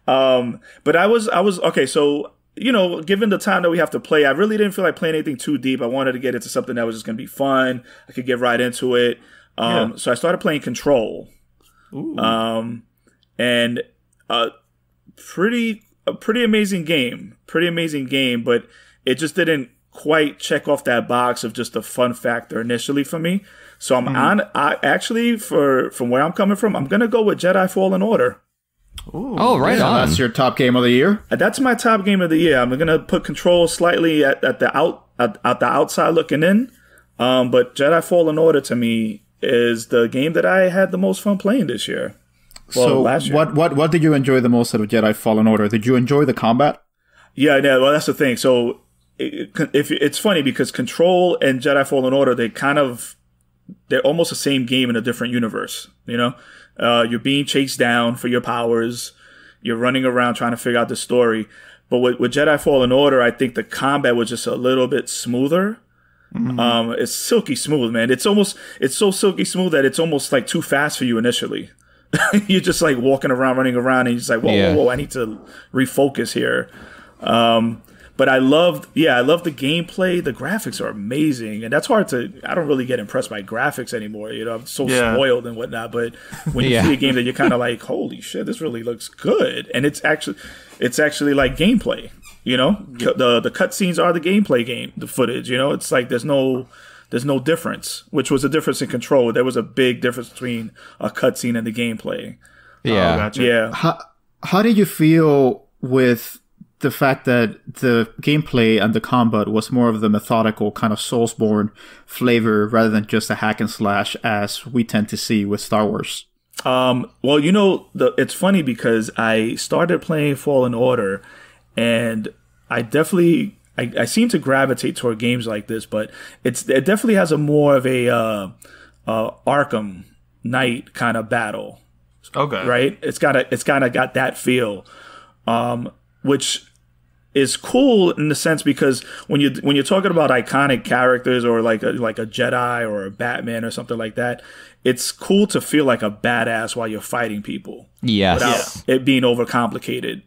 But I was okay. So, given the time that we have to play, I really didn't feel like playing anything too deep. I wanted to get into something that was just going to be fun. I could get right into it. So I started playing Control. Ooh. And a pretty amazing game. But it just didn't quite check off that box of just the fun factor initially for me. So from where I'm coming from, I'm going to go with Jedi Fallen Order. Ooh, right on. That's your top game of the year? That's my top game of the year. I'm going to put Control slightly at the outside looking in. But Jedi Fallen Order to me is the game that I had the most fun playing this year. Well, last year. What did you enjoy the most out of Jedi Fallen Order? Did you enjoy the combat? Yeah, well, that's the thing. So it's funny because Control and Jedi Fallen Order, they're almost the same game in a different universe. You're being chased down for your powers. You're running around trying to figure out the story. But with Jedi Fallen Order, I think the combat was just a little bit smoother. Mm-hmm. It's silky smooth, man. It's so silky smooth that it's almost like too fast for you initially. You're just like walking around, running around, and you're just like, whoa, I need to refocus here. But I love the gameplay. The graphics are amazing, and that's hard I don't really get impressed by graphics anymore. I'm so spoiled and whatnot. But when you see a game that you're kind of like, holy shit, this really looks good, and it's actually like gameplay. The cutscenes are the gameplay the footage. It's like there's no difference, which was a difference in Control. There was a big difference between a cutscene and the gameplay. Yeah, gotcha. Yeah. How did you feel with the fact that the gameplay and the combat was more of the methodical kind of Soulsborne flavor rather than just a hack and slash as we tend to see with Star Wars. Well, it's funny because I started playing Fallen Order, and I definitely I seem to gravitate toward games like this, but it definitely has a more of a Arkham Knight kind of battle. Okay. Right? It's kind of got that feel, which is cool in the sense because when you're talking about iconic characters or like a Jedi or a Batman or something like that, it's cool to feel like a badass while you're fighting people. Yes. Without it being overcomplicated.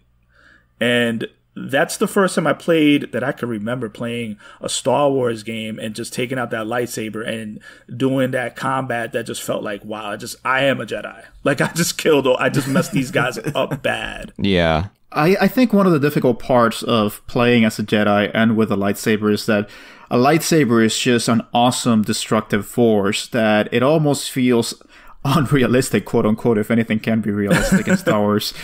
And that's the first time I played that I could remember playing a Star Wars game and just taking out that lightsaber and doing that combat that just felt like, wow, I am a Jedi. Like I just messed these guys up bad. Yeah. I think one of the difficult parts of playing as a Jedi and with a lightsaber is that a lightsaber is just an awesome destructive force that it almost feels unrealistic, quote unquote, if anything can be realistic in Star Wars,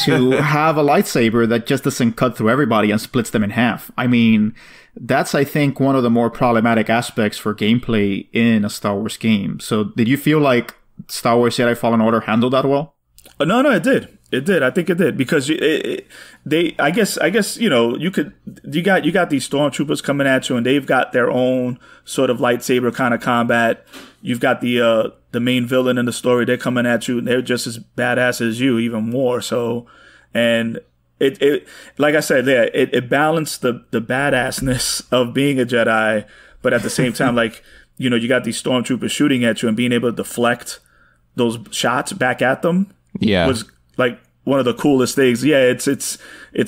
to have a lightsaber that just doesn't cut through everybody and splits them in half. I mean, that's, I think, one of the more problematic aspects for gameplay in a Star Wars game. So did you feel like Star Wars Jedi Fallen Order handled that well? No, it did. It did. I think it did because I guess you got these stormtroopers coming at you and they've got their own sort of lightsaber kind of combat. You've got the main villain in the story. They're coming at you and they're just as badass as you, even more so. And it like I said, it balanced the badassness of being a Jedi, but at the same time, like you got these stormtroopers shooting at you and being able to deflect those shots back at them. Yeah. Was like one of the coolest things. Yeah, it's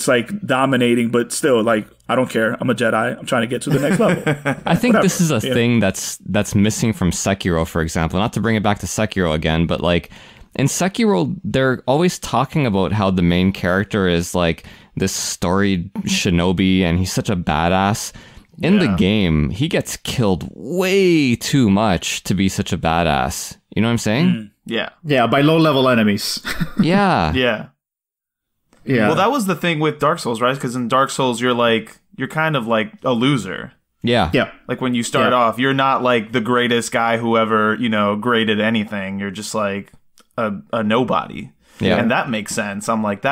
like dominating, but still, like, I don't care. I'm a Jedi. I'm trying to get to the next level. I think this is a thing that's missing from Sekiro, for example. Not to bring it back to Sekiro again, but like in Sekiro, they're always talking about how the main character is like this storied shinobi and he's such a badass. In the game, he gets killed way too much to be such a badass. You know what I'm saying? Yeah. Yeah, by low-level enemies. Yeah. Yeah. Yeah. Well, that was the thing with Dark Souls, right? Because in Dark Souls, you're kind of like a loser. Yeah. Yeah. Like when you start off, you're not like the greatest guy who ever, graded anything. You're just like a nobody. Yeah. And that makes sense. I'm like,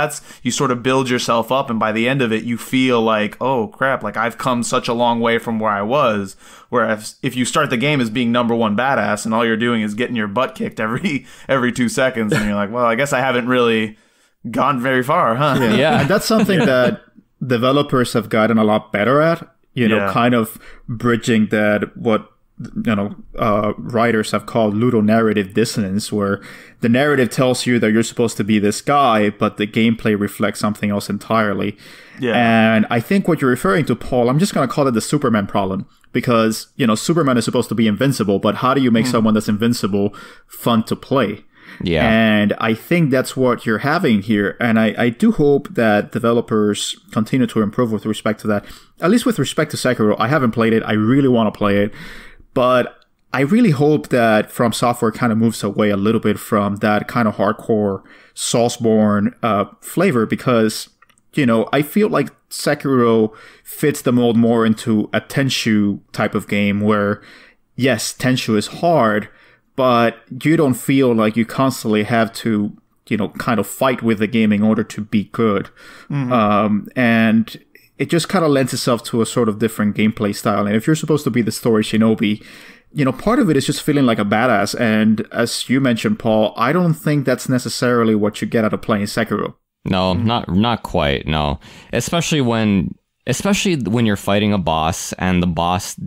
you sort of build yourself up, and by the end of it, you feel like, oh crap, like I've come such a long way from where I was. Whereas if you start the game as being number one badass and all you're doing is getting your butt kicked every 2 seconds, and you're like, well, I guess I haven't really gone very far, huh? Yeah. And that's something that developers have gotten a lot better at, kind of bridging that what writers have called ludonarrative dissonance, where the narrative tells you that you're supposed to be this guy, but the gameplay reflects something else entirely. Yeah. And I think what you're referring to, Paul, I'm just going to call it the Superman problem, because, Superman is supposed to be invincible, but how do you make someone that's invincible fun to play? Yeah. And I think that's what you're having here. And I do hope that developers continue to improve with respect to that. At least with respect to Sekiro. I haven't played it. I really want to play it. But I really hope that From Software kind of moves away a little bit from that kind of hardcore Soulsborne flavor, because, I feel like Sekiro fits the mold more into a Tenchu type of game where, yes, Tenchu is hard, but you don't feel like you constantly have to, kind of fight with the game in order to be good. Mm-hmm. And it just kind of lends itself to a sort of different gameplay style. And if you're supposed to be the story shinobi, part of it is just feeling like a badass. And as you mentioned, Paul, I don't think that's necessarily what you get out of playing Sekiro. No, not quite. No, especially when you're fighting a boss and the boss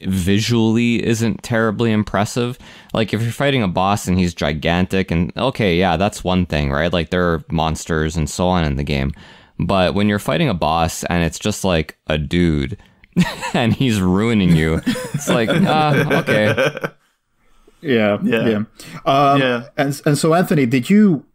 visually isn't terribly impressive. Like if you're fighting a boss and he's gigantic, and okay, yeah, that's one thing, right? Like there are monsters and so on in the game. But when you're fighting a boss and it's just like a dude and he's ruining you, it's like, okay. Yeah. Yeah. And so, Anthony, did you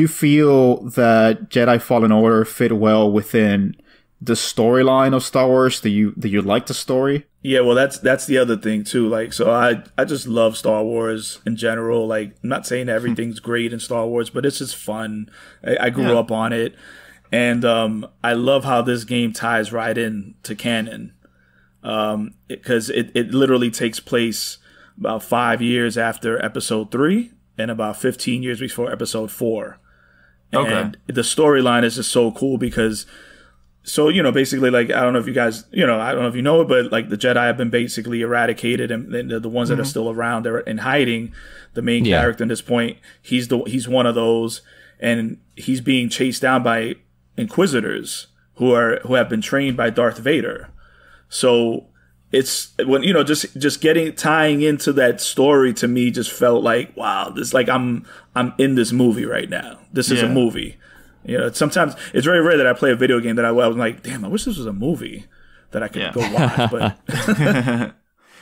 feel that Jedi Fallen Order fit well within the storyline of Star Wars? Do you like the story? Yeah, well, that's the other thing too. Like, so I just love Star Wars in general. Like, I'm not saying everything's great in Star Wars, but it's just fun. I grew up on it. And I love how this game ties right in to canon, because it literally takes place about 5 years after episode 3 and about 15 years before episode 4. And the storyline is just so cool because, so, you know, basically, like, I don't know if you guys, you know, I don't know if you know it, but like the Jedi have been basically eradicated, and the ones that are still around, they're in hiding. The main character at this point, he's one of those, and he's being chased down by Inquisitors who have been trained by Darth Vader. So it's, when, you know, just tying into that story, to me just felt like, wow, this, like, I'm in this movie right now. This is a movie. You know, sometimes it's very rare that I play a video game that I was like, damn, I wish this was a movie that I could go watch. But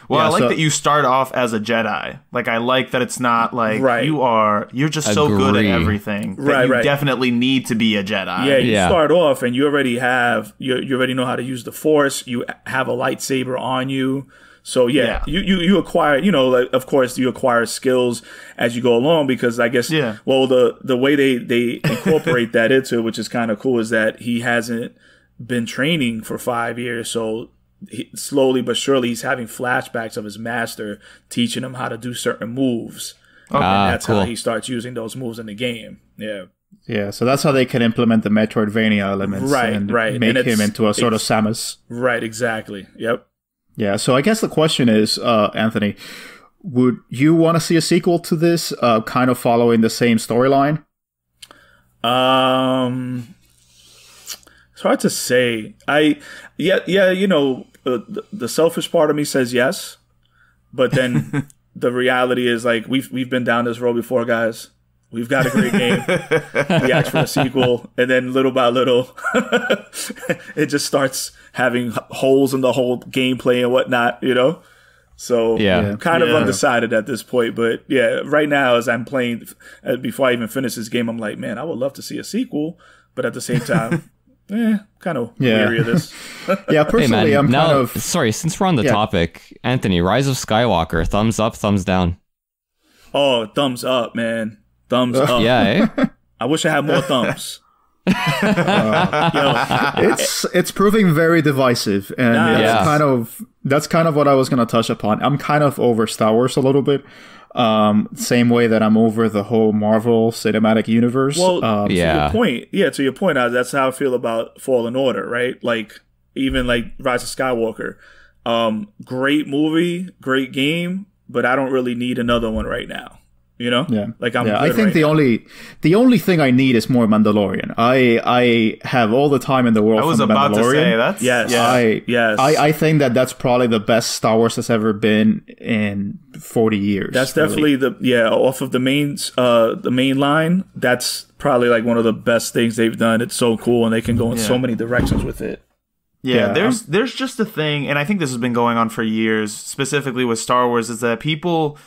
well, I like that you start off as a Jedi. Like, I like that it's not like you're just so good at everything that you definitely need to be a Jedi. Yeah, you start off and you already have, you already know how to use the Force. You have a lightsaber on you. So you acquire, you know, like, of course you acquire skills as you go along, because I guess, well, the way they incorporate that into it, which is kind of cool, is that he hasn't been training for 5 years. So slowly but surely he's having flashbacks of his master teaching him how to do certain moves. And that's how he starts using those moves in the game. Yeah. Yeah, so that's how they can implement the Metroidvania elements and make him into a sort of Samus. Right, exactly. Yep. Yeah, so I guess the question is, Anthony, would you want to see a sequel to this, kind of following the same storyline? It's hard to say. You know, the selfish part of me says yes, but then the reality is, like, we've been down this road before, guys. We've got a great game. We asked for a sequel, and then little by little, it just starts having holes in the whole gameplay and whatnot, you know? So I'm kind of undecided at this point. But yeah, right now, as I'm playing, before I even finish this game, I'm like, man, I would love to see a sequel. But at the same time, kind of weary of this. Personally, hey, man, sorry, since we're on the topic, Anthony, Rise of Skywalker, thumbs up, thumbs down? Oh, thumbs up, man. Thumbs up. Yeah, eh? I wish I had more thumbs. It's proving very divisive, and that's kind of what I was going to touch upon. I'm kind of over Star Wars a little bit, same way that I'm over the whole Marvel Cinematic Universe. Well, to your point, that's how I feel about Fallen Order, right? Like, even like Rise of Skywalker, great movie, great game, but I don't really need another one right now. You know, like I think the only thing I need is more Mandalorian. I have all the time in the world. I was about to say that's I think that's probably the best Star Wars has ever been in 40 years. That's definitely off of the main line. That's probably like one of the best things they've done. It's so cool, and they can go in so many directions with it. There's just a thing, and I think this has been going on for years, specifically with Star Wars, is that people,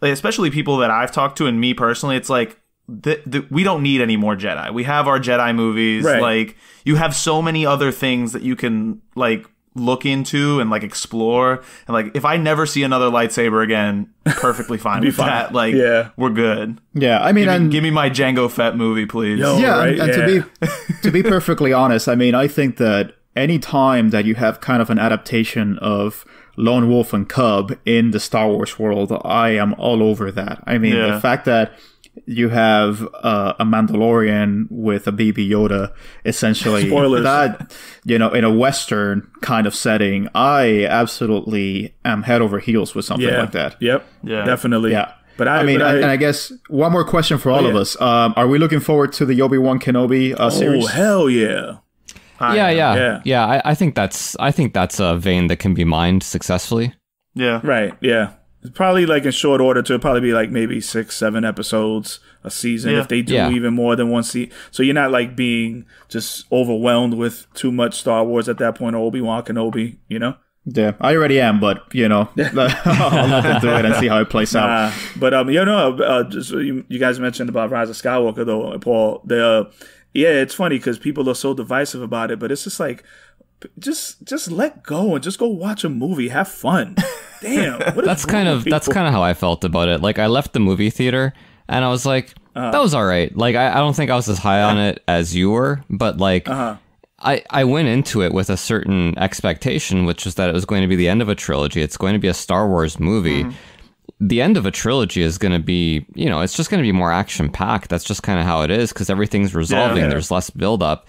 especially people that I've talked to and me personally, it's like, we don't need any more Jedi. We have our Jedi movies. Right. Like, you have so many other things that you can, like, look into and, like, explore. And, like, if I never see another lightsaber again, perfectly fine with that. Like, we're good. Yeah, I mean, give me my Jango Fett movie, please. To be perfectly honest, I mean, I think that any time that you have kind of an adaptation of Lone Wolf and Cub in the Star Wars world, I am all over that. I mean, the fact that you have a Mandalorian with a baby Yoda, essentially, that, you know, in a Western kind of setting, I absolutely am head over heels with something like that. Yep. Yeah. Definitely. Yeah. But I guess one more question for all of us. Are we looking forward to the Obi-Wan Kenobi series? Oh, hell yeah. I think that's a vein that can be mined successfully. Yeah. Right. Yeah. Probably like in short order to probably be like maybe 6-7 episodes a season if they do even more than one season. So you're not like being just overwhelmed with too much Star Wars at that point, or Obi-Wan Kenobi, you know? Yeah, I already am, but you know, I'll let them do it and see how it plays out. But just you guys mentioned about Rise of Skywalker though, Paul. It's funny because people are so divisive about it, but it's just like, just let go and just go watch a movie, have fun. Damn, that's kind of how I felt about it. Like, I left the movie theater and I was like, That was all right. Like, I don't think I was as high on it as you were, but like, I went into it with a certain expectation, which was that it was going to be the end of a trilogy. It's going to be a Star Wars movie. The end of a trilogy is going to be, you know, it's just going to be more action packed. That's just kind of how it is, because everything's resolving. There's less build up.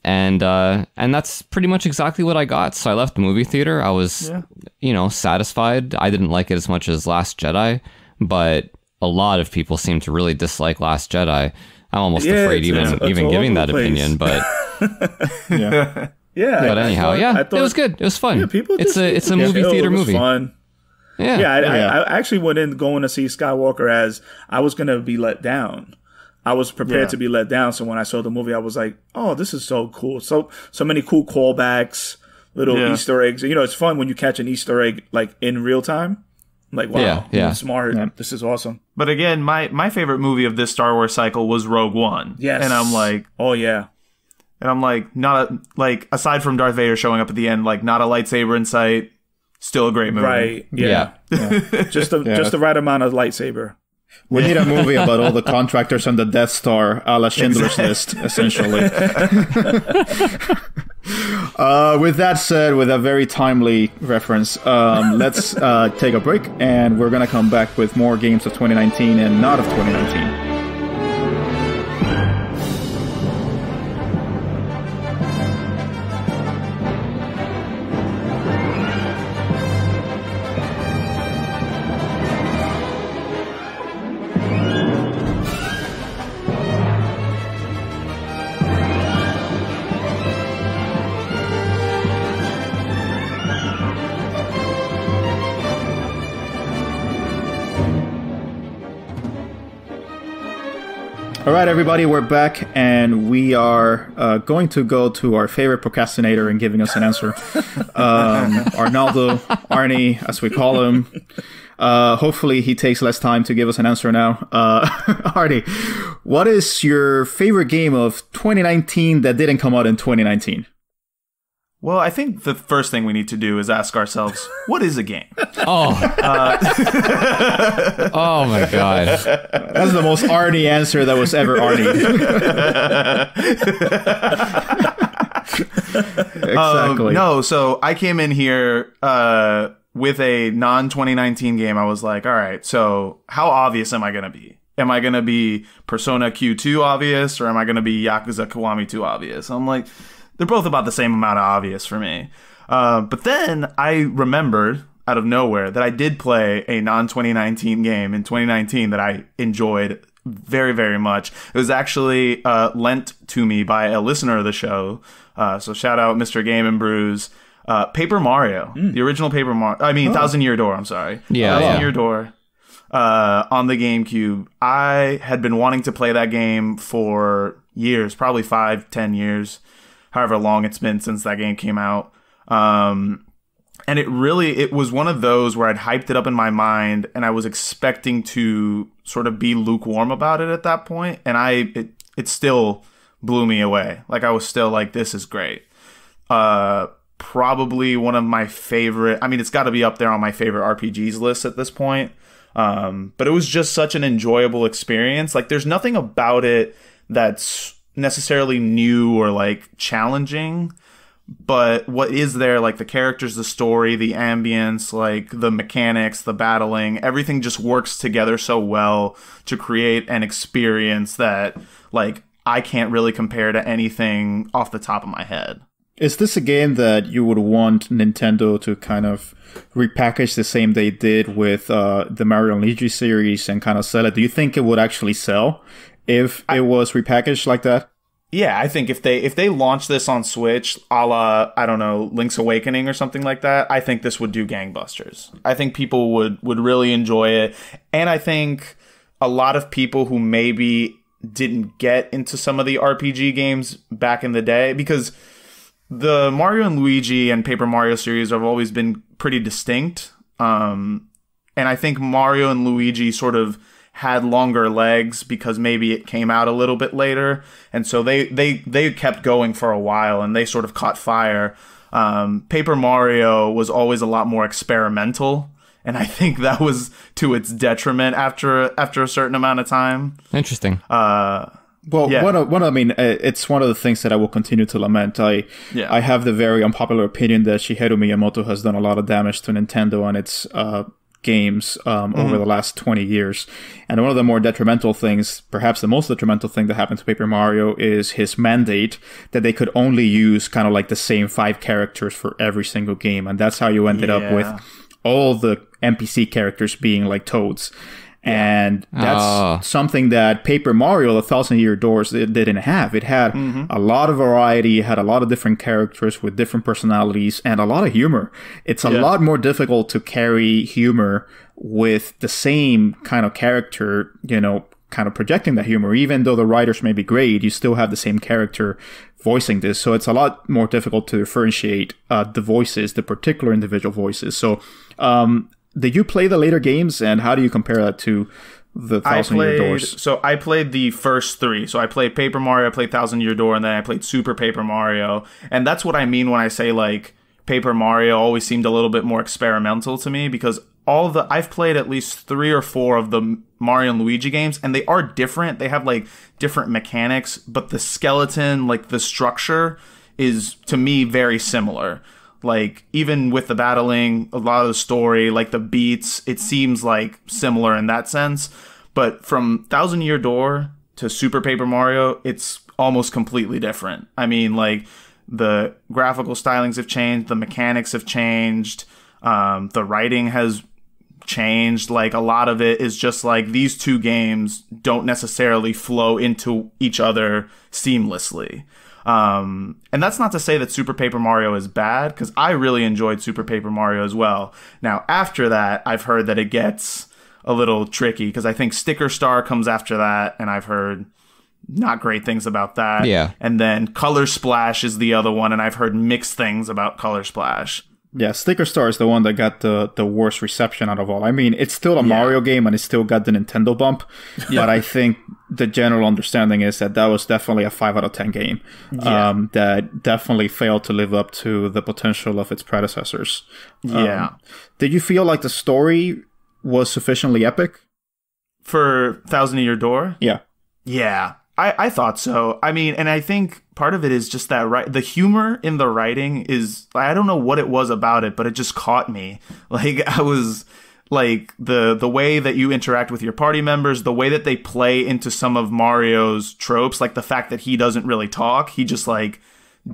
And that's pretty much exactly what I got. So I left the movie theater. I was, you know, satisfied. I didn't like it as much as Last Jedi, but a lot of people seem to really dislike Last Jedi. I'm almost afraid even giving that opinion, but But anyhow, it was good. It was fun. Yeah, people it's a movie theater movie. Fun. I actually went in going to see Skywalker as I was going to be let down. I was prepared to be let down. So when I saw the movie, I was like, "Oh, this is so cool! So many cool callbacks, little Easter eggs. You know, it's fun when you catch an Easter egg like in real time. I'm like, wow, smart. Yeah. This is awesome." But again, my favorite movie of this Star Wars cycle was Rogue One. Yes, and I'm like, oh yeah. And I'm like, aside from Darth Vader showing up at the end, like not a lightsaber in sight, still a great movie. Right? Yeah. Just the right amount of lightsaber. We need a movie about all the contractors on the Death Star, a la Schindler's List, essentially. With that said, with a very timely reference, let's take a break, and we're going to come back with more games of 2019 and not of 2019. All right, everybody, we're back, and we are going to go to our favorite procrastinator in giving us an answer. Arnaldo, Arnie, as we call him. Hopefully he takes less time to give us an answer now. Arnie, what is your favorite game of 2019 that didn't come out in 2019? Well, I think the first thing we need to do is ask ourselves, what is a game? Oh my God. That's the most Arnie answer that was ever Arnie. Exactly. No, so I came in here with a non-2019 game. I was like, all right, so how obvious am I going to be? Am I going to be Persona Q2 obvious, or am I going to be Yakuza Kiwami 2 obvious? I'm like, they're both about the same amount of obvious for me. But then I remembered out of nowhere that I did play a non-2019 game in 2019 that I enjoyed very, very much. It was actually lent to me by a listener of the show. So shout out Mr. Game and Brews. Paper Mario, the original Paper Mario. I mean, Thousand Year Door, I'm sorry. Thousand Year Door on the GameCube. I had been wanting to play that game for years, probably 5-10 years. However long it's been since that game came out. And it was one of those where I'd hyped it up in my mind and I was expecting to sort of be lukewarm about it at that point. And it still blew me away. Like, I was still like, this is great. Probably one of my favorite, I mean, it's got to be up there on my favorite RPGs list at this point. But it was just such an enjoyable experience. Like, there's nothing about it that's necessarily new or like challenging, but what is there, like the characters, the story, the ambience, like the mechanics, the battling, everything just works together so well to create an experience that like I can't really compare to anything off the top of my head. Is this a game that you would want Nintendo to kind of repackage the same they did with the Mario and Luigi series and kind of sell it? Do you think it would actually sell if it was repackaged like that? Yeah, I think if they launch this on Switch, a la, I don't know, Link's Awakening or something like that, I think this would do gangbusters. I think people would really enjoy it. And I think a lot of people who maybe didn't get into some of the RPG games back in the day, because the Mario and Luigi and Paper Mario series have always been pretty distinct. And I think Mario and Luigi sort of had longer legs because maybe it came out a little bit later, and so they kept going for a while and they sort of caught fire. Paper Mario was always a lot more experimental and I think that was to its detriment after a certain amount of time. Interesting. It's one of the things that I will continue to lament. I have the very unpopular opinion that Shigeru Miyamoto has done a lot of damage to Nintendo and its games over the last 20 years. And one of the more detrimental things, perhaps the most detrimental thing that happened to Paper Mario, is his mandate that they could only use kind of like the same 5 characters for every single game. And that's how you ended up with all the NPC characters being like Toads. And that's something that Paper Mario, the Thousand Year Doors, didn't have. It had a lot of variety, it had a lot of different characters with different personalities, and a lot of humor. It's a lot more difficult to carry humor with the same kind of character, kind of projecting that humor. Even though the writers may be great, you still have the same character voicing this. So it's a lot more difficult to differentiate the voices, the particular individual voices. So, did you play the later games, and how do you compare that to the Thousand Year Doors? So I played the first 3. So I played Paper Mario, I played Thousand Year Door, and then I played Super Paper Mario. And that's what I mean when I say like Paper Mario always seemed a little bit more experimental to me, because I've played at least 3 or 4 of the Mario and Luigi games, and they are different. They have like different mechanics, but the skeleton, like the structure, is to me very similar. Like, even with the battling, a lot of the story, like the beats, it seems like similar in that sense. But from Thousand Year Door to Super Paper Mario, it's almost completely different. I mean, like, the graphical stylings have changed, the mechanics have changed, the writing has changed. Like, a lot of it is just like these 2 games don't necessarily flow into each other seamlessly. And that's not to say that Super Paper Mario is bad, because I really enjoyed Super Paper Mario as well. Now, after that, I've heard that it gets a little tricky, because I think Sticker Star comes after that, and I've heard not great things about that. Yeah. And then Color Splash is the other one, and I've heard mixed things about Color Splash. Yeah, Sticker Star is the one that got the worst reception out of all. I mean, it's still a Mario game, and it still got the Nintendo bump. But I think the general understanding is that was definitely a 5 out of 10 game. That definitely failed to live up to the potential of its predecessors. Did you feel like the story was sufficiently epic? For Thousand Year Door? Yeah. Yeah. I thought so. I mean, and I think part of it is just that the humor in the writing is, I don't know what it was about it, but it just caught me. Like, I was like, the way that you interact with your party members, the way that they play into some of Mario's tropes, like the fact that he doesn't really talk, he just like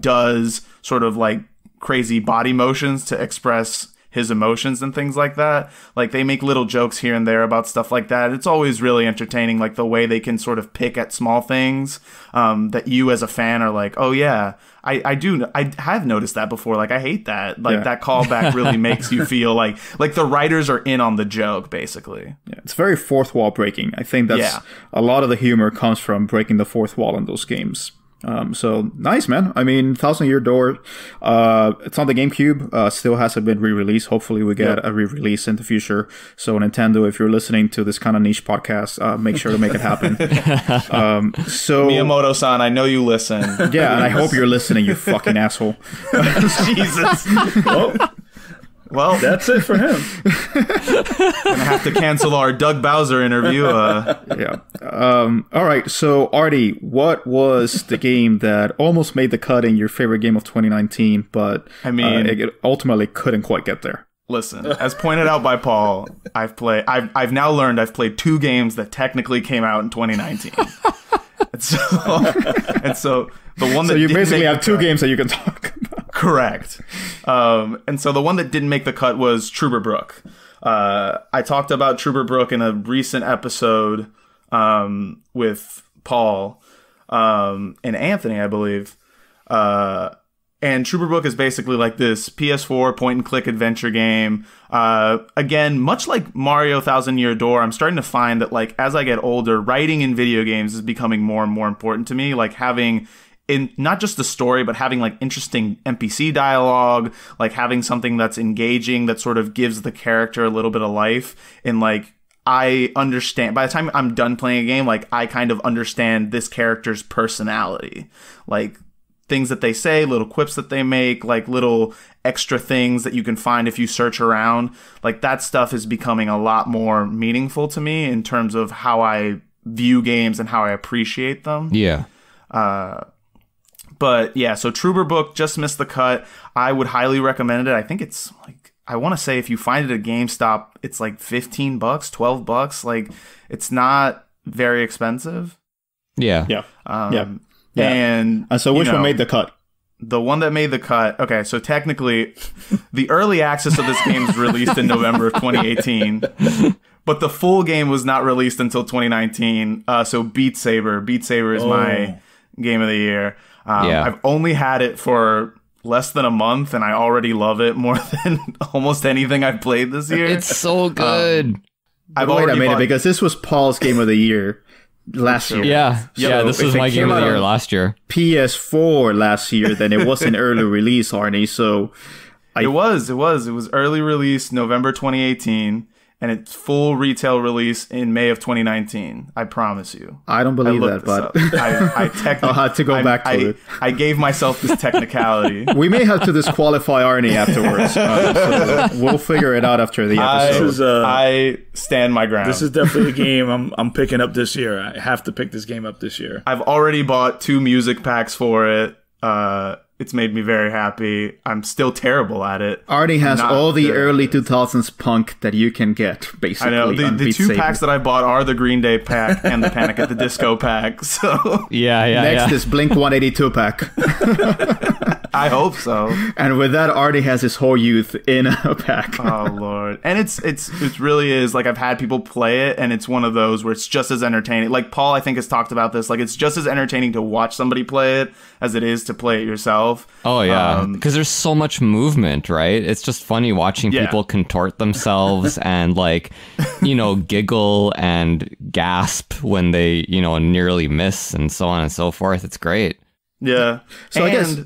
does sort of like crazy body motions to express his emotions and things like that. Like, they make little jokes here and there about stuff like that. It's always really entertaining, like the way they can sort of pick at small things that you as a fan are like, oh yeah, I have noticed that before. Like, I hate that. Like, that callback really makes you feel like the writers are in on the joke, basically. Yeah, it's very fourth wall breaking. I think that's a lot of the humor comes from breaking the fourth wall in those games. So nice, man. I mean, Thousand Year Door, it's on the GameCube, still hasn't been re-released. Hopefully we get a re-release in the future. So Nintendo, if you're listening to this kind of niche podcast, make sure to make it happen. So Miyamoto-san, I know you listen. Yeah, and I hope you're listening, you fucking asshole. Jesus. Well, that's it for him. Gonna have to cancel our Doug Bowser interview. All right. So, Artie, what was the game that almost made the cut in your favorite game of 2019, but I mean, it ultimately couldn't quite get there? Listen, as pointed out by Paul, I've now learned I've played 2 games that technically came out in 2019. and so the one that you basically have 2 games that you can talk about. Correct. And so the one that didn't make the cut was Trooper Brook. I talked about Trooper Brook in a recent episode with Paul and Anthony, I believe. And Trooper Brook is basically like this PS4 point-and-click adventure game. Again, much like Mario Thousand Year Door, I'm starting to find that, like, as I get older, writing in video games is becoming more and more important to me. Like, having in not just the story, but having like interesting NPC dialogue, like having something that's engaging, that sort of gives the character a little bit of life. And like, I understand, by the time I'm done playing a game, like I kind of understand this character's personality. Like, things that they say, little quips that they make, like little extra things that you can find if you search around. Like that stuff is becoming a lot more meaningful to me in terms of how I view games and how I appreciate them. Yeah. But yeah, so Trooper Book just missed the cut. I would highly recommend it. I think it's like, I want to say if you find it at GameStop, it's like $15, $12. Like it's not very expensive. Yeah. Yeah. Yeah. And so which one made the cut? The one that made the cut. Okay, so technically, the early access of this game was released in November of 2018, but the full game was not released until 2019. So Beat Saber. Beat Saber is my game of the year. I've only had it for less than a month, and I already love it more than almost anything I've played this year. It's so good. Wait a minute, because this was Paul's game of the year. Last year. Yeah, this was my game of the year last year. PS4 last year, then it was an early release, Arnie, so... It was early release November 2018, and it's full retail release in May of 2019. I promise you. I don't believe that, but... I'll have to go back to it. I gave myself this technicality. We may have to disqualify Arnie afterwards, so we'll figure it out after the episode. I stand my ground. This is definitely a game I'm picking up this year. I have to pick this game up this year. I've already bought 2 music packs for it. It's made me very happy. I'm still terrible at it. Arnie has all the early 2000s punk that you can get, basically. I know. The 2 packs that I bought are the Green Day pack and the Panic at the Disco pack. So Next is Blink 182 pack. I hope so. And with that, Arnie has his whole youth in a pack. Oh Lord! And it really is like I've had people play it, and it's one of those where it's just as entertaining. Like Paul, I think, has talked about this. Like it's just as entertaining to watch somebody play it as it is to play it yourself. Oh yeah, because there's so much movement, right? It's just funny watching people contort themselves and like, giggle and gasp when they, nearly miss and so on and so forth. It's great. Yeah. So I guess.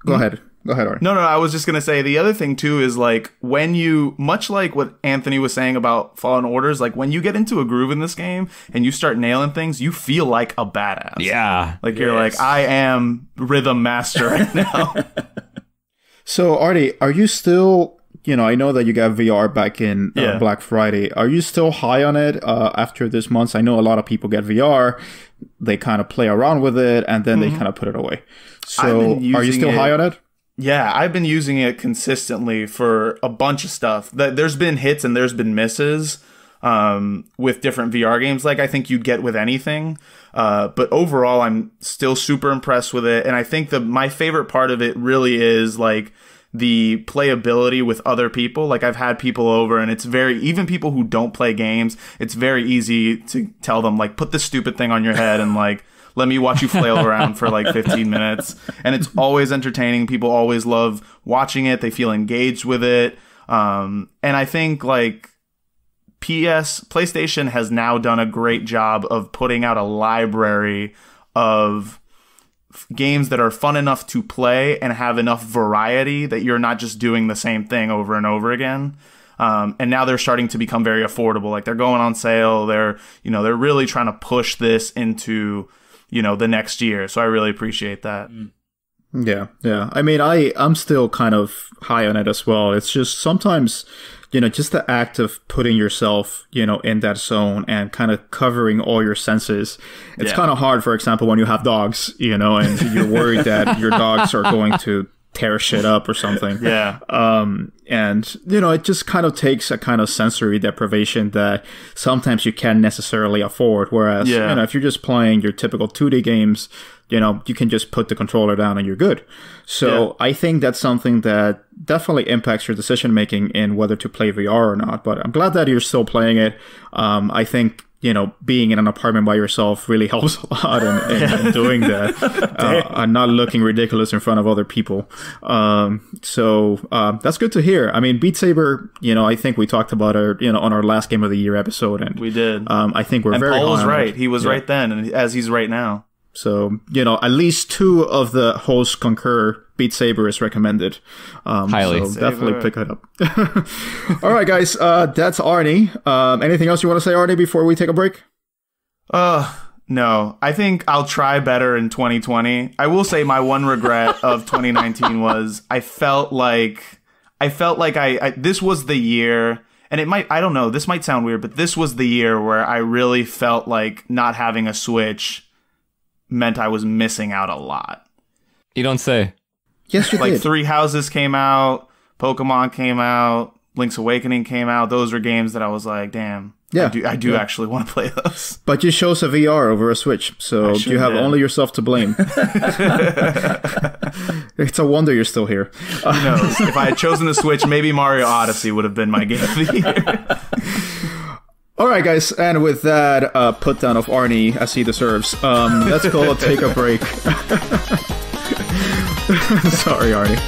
Go ahead, Arnie. No, I was just going to say the other thing, too, is like when you, much like what Anthony was saying about Fallen Orders, like when you get into a groove in this game and you start nailing things, you feel like a badass. Yeah. Like you're like, I am rhythm master right now. So, Arnie, are you still, I know that you got VR back in Black Friday. Are you still high on it after this month? I know a lot of people get VR. They kind of play around with it and then they kind of put it away. So are you still high on it? Yeah, I've been using it consistently for a bunch of stuff. There's been hits and there's been misses with different VR games, like I think you'd get with anything. But overall, I'm still super impressed with it. And I think my favorite part of it really is like the playability with other people. Like I've had people over and it's even people who don't play games, it's very easy to tell them like, put this stupid thing on your head and like, let me watch you flail around for like 15 minutes. And it's always entertaining. People always love watching it. They feel engaged with it. And I think like PlayStation has now done a great job of putting out a library of games that are fun enough to play and have enough variety that you're not just doing the same thing over and over again. And now they're starting to become very affordable. Like they're going on sale. They're really trying to push this into, the next year. So I really appreciate that. Yeah. I mean, I'm still kind of high on it as well. It's just sometimes, just the act of putting yourself, in that zone and kind of covering all your senses. It's kind of hard, for example, when you have dogs, and you're worried that your dogs are going to tear shit up or something. Yeah. And, it just kind of takes a kind of sensory deprivation that sometimes you can't necessarily afford. Whereas, if you're just playing your typical 2D games, you can just put the controller down and you're good. So I think that's something that definitely impacts your decision making in whether to play VR or not. But I'm glad that you're still playing it. I think, being in an apartment by yourself really helps a lot in doing that. And not looking ridiculous in front of other people. So that's good to hear. I mean, Beat Saber, I think we talked about it, on our last Game of the Year episode. And we did. I think we're very Paul was high on right. it. He was right then, and as he's right now. So, at least 2 of the hosts concur Beat Saber is recommended. Highly. So definitely pick it up. All right, guys. That's Arnie. Anything else you want to say, Arnie, before we take a break? No, I think I'll try better in 2020. I will say my one regret of 2019 was I felt like I this was the year, and I don't know, this might sound weird, but this was the year where I really felt like not having a Switch meant I was missing out a lot. You don't say. Yes, you Like did. Three Houses came out, Pokemon came out, Link's Awakening came out. Those were games that I was like, damn. Yeah, I do actually want to play those. But you chose a VR over a Switch, so you have only yourself to blame. It's a wonder you're still here. Who knows? If I had chosen the Switch, maybe Mario Odyssey would have been my game of the year. All right, guys, and with that put down of Arnie as he deserves, let's go take a break. Sorry, Arnie.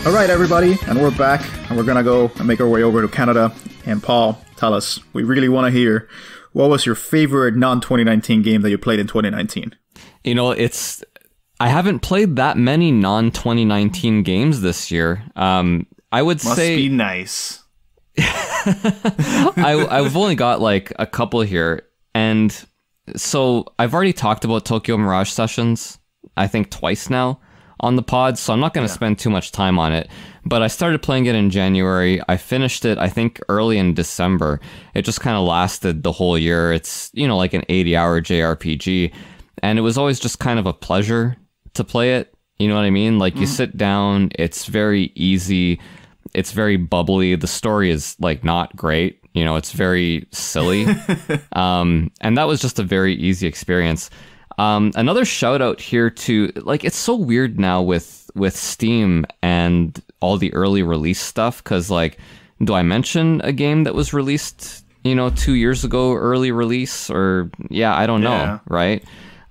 All right, everybody, and we're back, and we're gonna go and make our way over to Canada. And Paul, tell us, we really want to hear, what was your favorite non-2019 game that you played in 2019? You know, I haven't played that many non-2019 games this year. I would Must say be nice. I've only got like a couple here, and so I've already talked about Tokyo Mirage Sessions, I think twice now on the pod, so I'm not going to spend too much time on it. But I started playing it in January. I finished it, I think, early in December. It just kind of lasted the whole year. It's, you know, like an 80-hour JRPG, and it was always just kind of a pleasure to play it. You know what I mean? Like, you sit down, it's very easy, it's very bubbly. The story is, like, not great. You know, it's very silly. And that was just a very easy experience. Another shout out here to, like, it's so weird now with Steam and all the early release stuff, because, like, do I mention a game that was released, you know, 2 years ago, early release, or I don't know, right?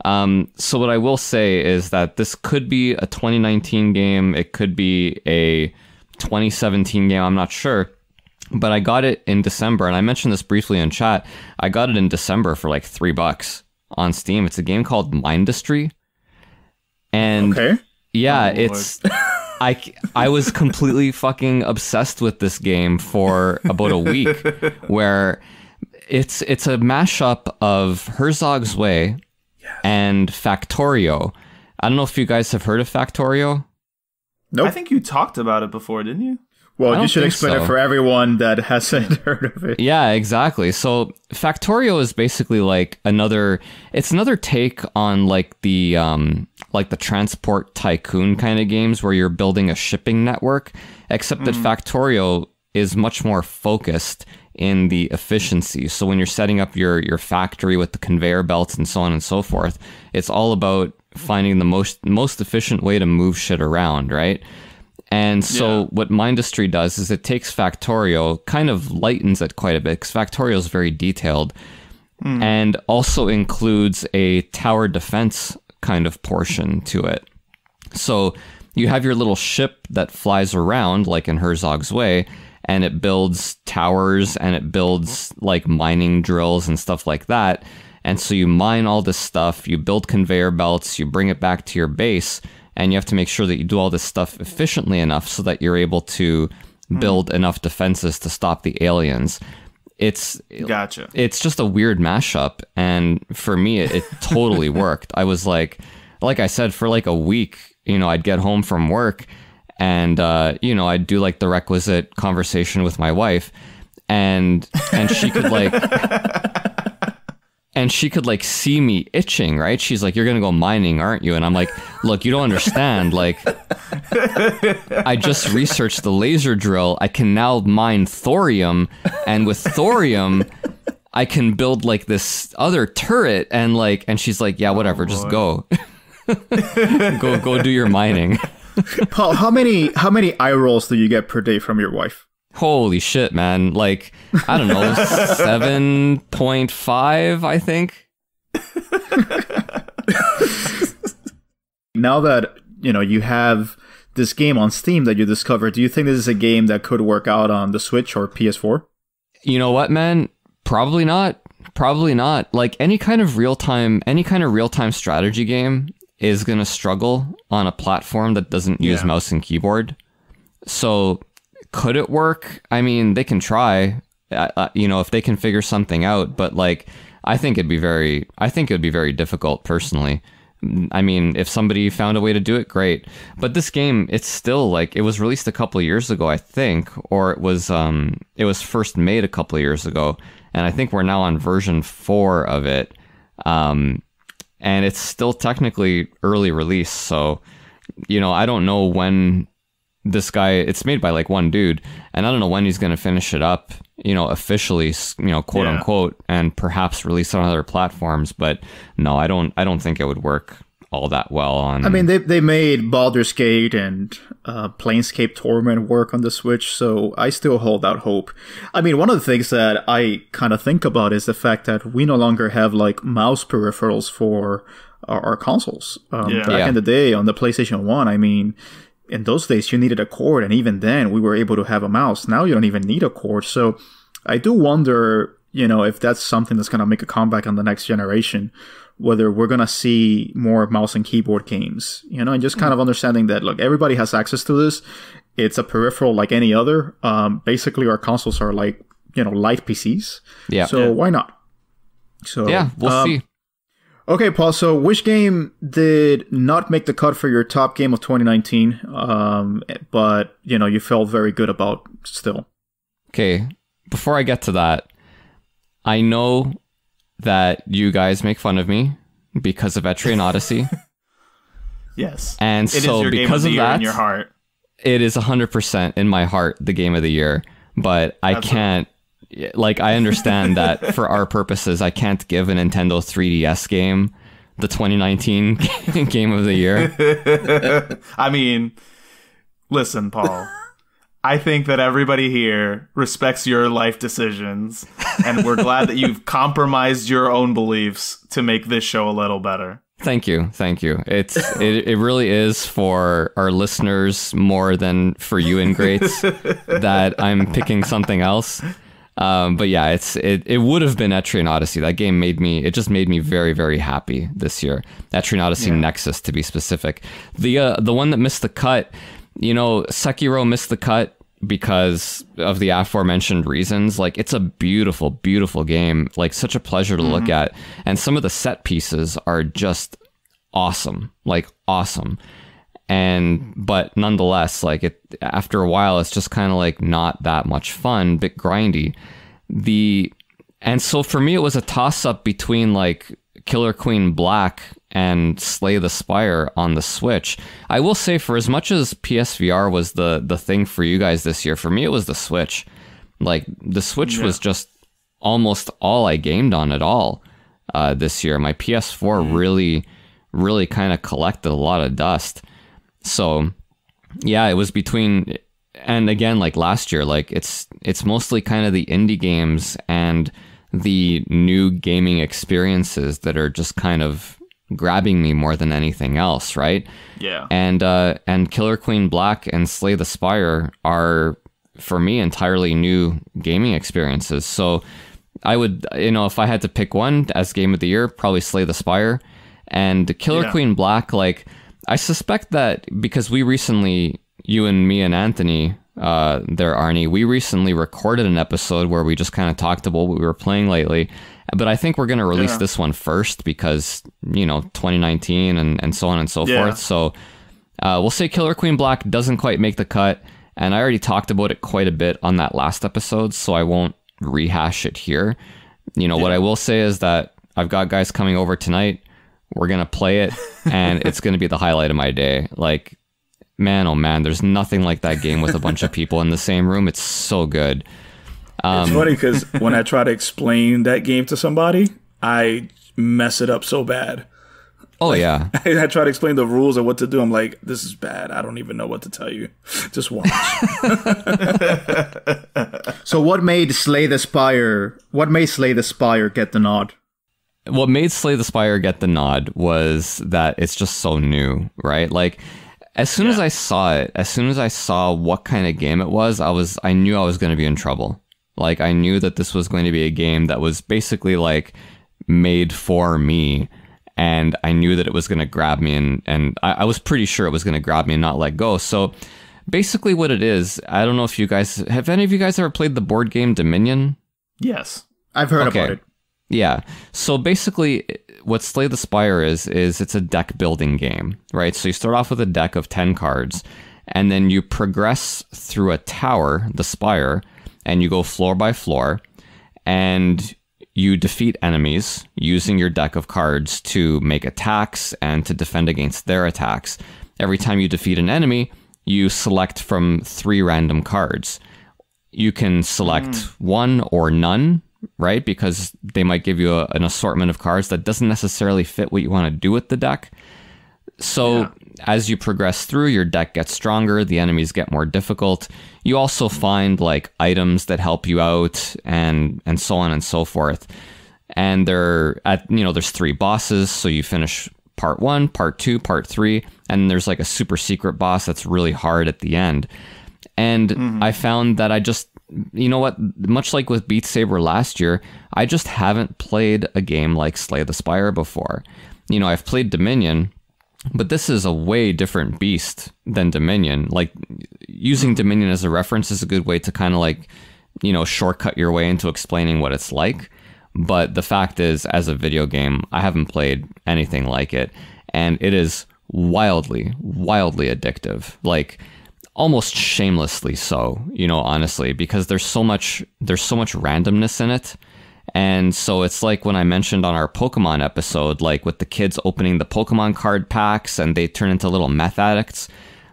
So what I will say is that this could be a 2019 game, it could be a 2017 game, I'm not sure. But I got it in December, and I mentioned this briefly in chat. I got it in December for like $3 on Steam. It's a game called Mindustry. And it's I was completely fucking obsessed with this game for about a week, where it's a mashup of Herzog's Way and Factorio. I don't know if you guys have heard of Factorio. Nope. I think you talked about it before, didn't you? Well, you should explain it for everyone that hasn't heard of it. Yeah, exactly. So Factorio is basically like another take on like the transport tycoon kind of games where you're building a shipping network, except that Factorio is much more focused in the efficiency. So when you're setting up your factory with the conveyor belts and so on and so forth, it's all about finding the most efficient way to move shit around, right? And so what Mindustry does is it takes Factorio, kind of lightens it quite a bit, because Factorio is very detailed, and also includes a tower defense kind of portion to it. So you have your little ship that flies around, like in Herzog's Way, and it builds towers, and it builds like mining drills and stuff like that. And so you mine all this stuff, you build conveyor belts, you bring it back to your base, and you have to make sure that you do all this stuff efficiently enough so that you're able to build enough defenses to stop the aliens. It's just a weird mashup, and for me, it totally worked. I was like I said, for like a week, you know, I'd get home from work, and you know, I'd do like the requisite conversation with my wife, and she could like. And she could like see me itching, right? She's like, "You're gonna go mining, aren't you?" And I'm like, "Look, you don't understand. Like, I just researched the laser drill. I can now mine thorium, and with thorium, I can build like this other turret." And like, and she's like, "Yeah, whatever, just go, go do your mining." Paul, how many eye rolls do you get per day from your wife? Holy shit, man. Like, I don't know, 7.5, I think. Now that, you have this game on Steam that you discovered, do you think this is a game that could work out on the Switch or PS4? You know what, man? Probably not. Probably not. Like any kind of real-time strategy game is going to struggle on a platform that doesn't use mouse and keyboard. So could it work? I mean, they can try, if they can figure something out, but like, I think it'd be very difficult personally. I mean, if somebody found a way to do it, great. But this game, it's still like, it was released a couple of years ago, I think, or it was first made a couple of years ago. And I think we're now on version 4 of it. And it's still technically early release. So, I don't know when this guy, it's made by like one dude, and I don't know when he's going to finish it up, officially, quote unquote, and perhaps release it on other platforms. But no, I don't think it would work all that well on. I mean, they made Baldur's Gate and Planescape Torment work on the Switch, so I still hold out hope. I mean, one of the things that I kind of think about is the fact that we no longer have like mouse peripherals for our consoles. Back in the day on the PlayStation 1, I mean, in those days, you needed a cord, and even then, we were able to have a mouse. Now you don't even need a cord. So I do wonder, if that's something that's going to make a comeback on the next generation, whether we're going to see more mouse and keyboard games, and just kind of understanding that, look, everybody has access to this. It's a peripheral like any other. Basically, our consoles are like, light PCs. Yeah. So why not? So yeah, we'll see. Okay, Paul, so which game did not make the cut for your top game of 2019, but, you felt very good about still? Okay, before I get to that, I know that you guys make fun of me because of Etrian Odyssey. Yes. And it so is your because game of the of that, year in your heart. It is 100% in my heart the game of the year, but I can't. Like, I understand that for our purposes, I can't give a Nintendo 3DS game the 2019 game of the year. I mean, listen, Paul. I think that everybody here respects your life decisions, and we're glad that you've compromised your own beliefs to make this show a little better. Thank you. It really is for our listeners more than for you ingrates that I'm picking something else. But yeah, it would have been Etrian Odyssey. That game made me very, very happy this year. Etrian Odyssey Nexus, to be specific. The one that missed the cut, Sekiro missed the cut because of the aforementioned reasons. Like, it's a beautiful, beautiful game. Like, such a pleasure to look at. And some of the set pieces are just awesome. Like, awesome. But nonetheless, like, after a while, it's just kind of like not that much fun, bit grindy. And so for me, it was a toss up between like Killer Queen Black and Slay the Spire on the Switch. I will say, for as much as PSVR was the thing for you guys this year, for me, it was the Switch. Like, the Switch was just almost all I gamed on at all this year. My PS4 really, really kind of collected a lot of dust. So yeah, it was between, and again, like last year, like it's mostly kind of the indie games and the new gaming experiences that are just kind of grabbing me more than anything else, right? Yeah. And Killer Queen Black and Slay the Spire are, for me, entirely new gaming experiences. So I would, if I had to pick one as game of the year, probably Slay the Spire. And Killer Queen Black, like, I suspect that because we recently, you and me and Anthony, Arnie, we recently recorded an episode where we just kind of talked about what we were playing lately. But I think we're going to release this one first because, 2019 and so on and so forth. So we'll say Killer Queen Black doesn't quite make the cut. And I already talked about it quite a bit on that last episode, so I won't rehash it here. What I will say is that I've got guys coming over tonight. We're going to play it, and it's going to be the highlight of my day. Like, man, oh man, there's nothing like that game with a bunch of people in the same room. It's so good. It's funny because when I try to explain that game to somebody, I mess it up so bad. Oh, yeah. I try to explain the rules and what to do. I'm like, this is bad. I don't even know what to tell you. Just watch. So what made Slay the Spire get the nod? what made Slay the Spire get the nod was that it's just so new, right? Like, as soon as I saw it, as soon as I saw what kind of game it was, I knew I was going to be in trouble. Like, I knew that this was going to be a game that was basically like made for me, and I knew that it was going to grab me, and I was pretty sure it was going to grab me and not let go. So basically what it is, I don't know if you guys, have any of you guys ever played the board game Dominion? Yes. I've heard about it. Yeah. So basically what Slay the Spire is it's a deck building game, right? So you start off with a deck of 10 cards, and then you progress through a tower, the spire, and you go floor by floor, and you defeat enemies using your deck of cards to make attacks and to defend against their attacks. Every time you defeat an enemy, you select from 3 random cards. You can select one or none, right? Because they might give you an assortment of cards that doesn't necessarily fit what you want to do with the deck. So as you progress through, your deck gets stronger, the enemies get more difficult. You also find like items that help you out and so on and so forth. And there's 3 bosses, so you finish part 1, part 2, part 3, and there's like a super secret boss that's really hard at the end. And I found that I just, you know what, much like with Beat Saber last year, I just haven't played a game like Slay the Spire before. You know, I've played Dominion, but this is a way different beast than Dominion. Like, using Dominion as a reference is a good way to kind of like, you know, shortcut your way into explaining what it's like. But the fact is, as a video game, I haven't played anything like it. And it is wildly, wildly addictive. Like, almost shamelessly so, you know, honestly, because there's so much randomness in it. And so it's like when I mentioned on our Pokemon episode, like with the kids opening the Pokemon card packs and they turn into little meth addicts.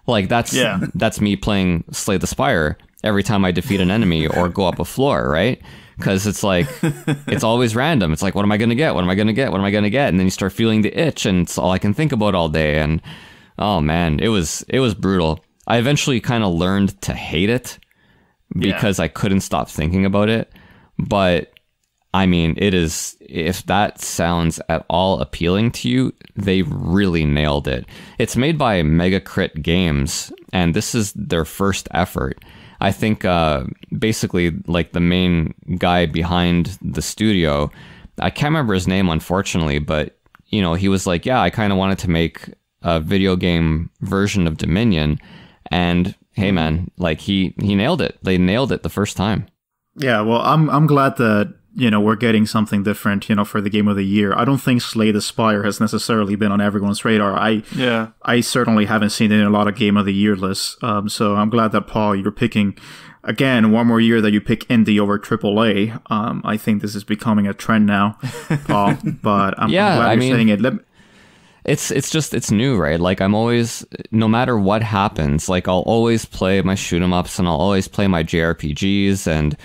Like that's me playing Slay the Spire every time I defeat an enemy or go up a floor, right? Because it's like, it's always random. It's like, what am I going to get? What am I going to get? What am I going to get? And then you start feeling the itch, and it's all I can think about all day. And oh man, it was brutal. I eventually kind of learned to hate it because I couldn't stop thinking about it. But I mean, it is, if that sounds at all appealing to you, they really nailed it. It's made by Megacrit Games, and this is their first effort. I think basically like the main guy behind the studio, I can't remember his name, unfortunately, but you know, he was like, yeah, I kind of wanted to make a video game version of Dominion. And hey man, like he nailed it. They nailed it the first time. Yeah, well, I'm glad that, you know, we're getting something different, you know, for the game of the year. I don't think Slay the Spire has necessarily been on everyone's radar. I certainly haven't seen it in a lot of game of the year lists. So I'm glad that, Paul, you're picking, again, one more year that you pick indie over AAA. I think this is becoming a trend now, Paul. But I'm glad you're saying it. It's new, right? Like, I'm always, no matter what happens, like I'll always play my shoot 'em ups and I'll always play my JRPGs, and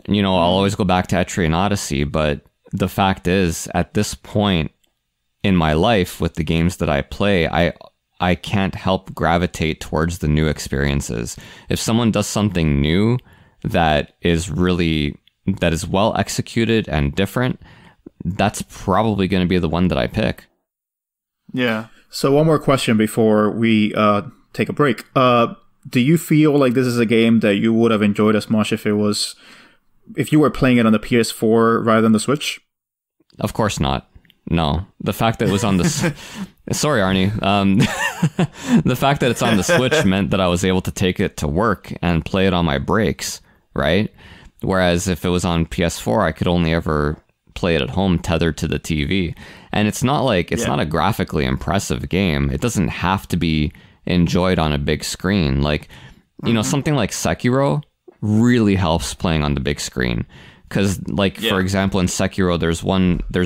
you know, I'll always go back to Etrian Odyssey. But the fact is, at this point in my life with the games that I play, I can't help gravitate towards the new experiences. If someone does something new that is well executed and different, that's probably going to be the one that I pick. Yeah. So one more question before we take a break. Do you feel like this is a game that you would have enjoyed as much if you were playing it on the PS4 rather than the Switch? Of course not. No. The fact that it was on the... Sorry, Arnie. The fact that it's on the Switch meant that I was able to take it to work and play it on my breaks, right? Whereas if it was on PS4, I could only ever play it at home tethered to the TV. And it's not like, it's not a graphically impressive game. It doesn't have to be enjoyed on a big screen. Like, you know, something like Sekiro really helps playing on the big screen. Because, like, for example, in Sekiro, there's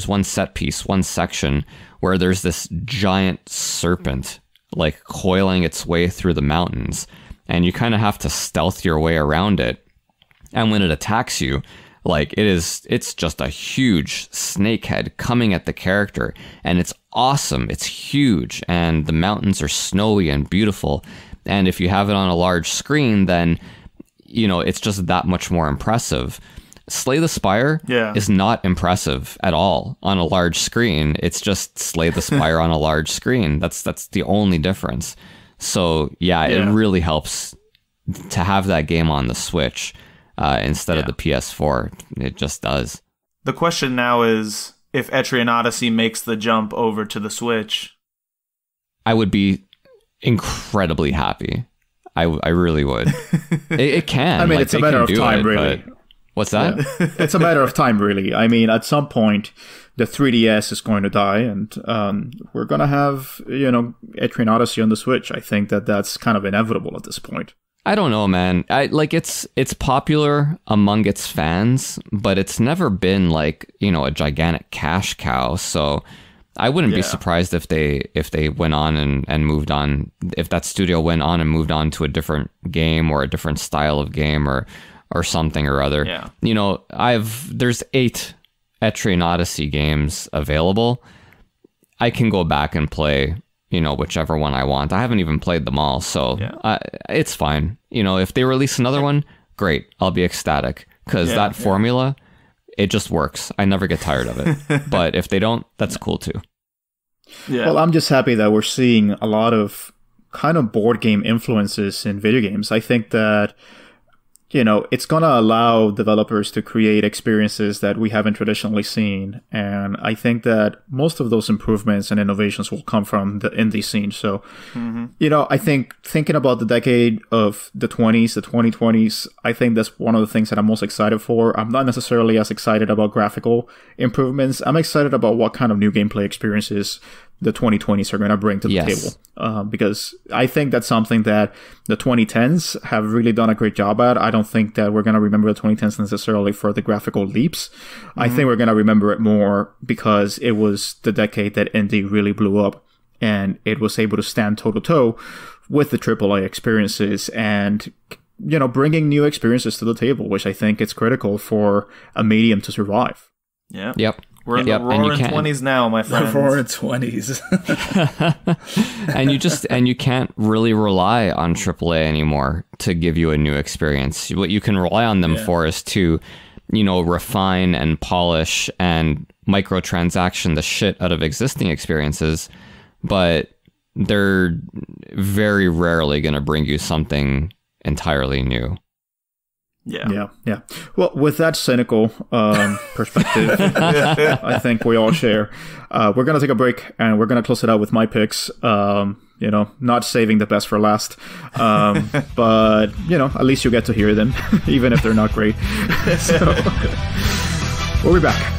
one set piece, one section where there's this giant serpent, like, coiling its way through the mountains. And you kind of have to stealth your way around it. And when it attacks you, like, it's just a huge snake head coming at the character. And it's awesome. It's huge. And the mountains are snowy and beautiful. And if you have it on a large screen, then, you know, it's just that much more impressive. Slay the Spire Yeah. is not impressive at all on a large screen. It's just Slay the Spire on a large screen. That's the only difference. So yeah, it really helps to have that game on the Switch instead of the PS4. It just does. The question now is, if Etrian Odyssey makes the jump over to the Switch, I would be incredibly happy. I really would. It can. I mean, it's a matter of time, really. What's that? Yeah. It's a matter of time, really. I mean, at some point, the 3DS is going to die, and we're going to have, Etrian Odyssey on the Switch. I think that's kind of inevitable at this point. I don't know, man. It's popular among its fans, but it's never been like, a gigantic cash cow. So I wouldn't be surprised if they went on and moved on, if that studio went on and moved on to a different game or a different style of game or something or other. Yeah. There's 8 Etrian Odyssey games available. I can go back and play, whichever one I want. I haven't even played them all, so it's fine. If they release another one, great. I'll be ecstatic because that formula, it just works. I never get tired of it. But if they don't, that's cool too. Yeah. Well, I'm just happy that we're seeing a lot of kind of board game influences in video games. I think that it's going to allow developers to create experiences that we haven't traditionally seen. And I think that most of those improvements and innovations will come from the indie scene. So, I think thinking about the decade of the 2020s, I think that's one of the things that I'm most excited for. I'm not necessarily as excited about graphical improvements. I'm excited about what kind of new gameplay experiences the 2020s are going to bring to the table. Because I think that's something that the 2010s have really done a great job at. I don't think that we're going to remember the 2010s necessarily for the graphical leaps. I think we're going to remember it more because it was the decade that indie really blew up and it was able to stand toe-to-toe with the AAA experiences and, bringing new experiences to the table, which I think is critical for a medium to survive. Yeah. Yep. We're in the roaring 20s now, my friends. The roaring 20s. and you can't really rely on AAA anymore to give you a new experience. What you can rely on them for is to, refine and polish and microtransaction the shit out of existing experiences, but they're very rarely going to bring you something entirely new. Yeah. Well, with that cynical perspective, I think we all share. We're going to take a break and we're going to close it out with my picks. Not saving the best for last. But, at least you get to hear them, even if they're not great. So, we'll be back.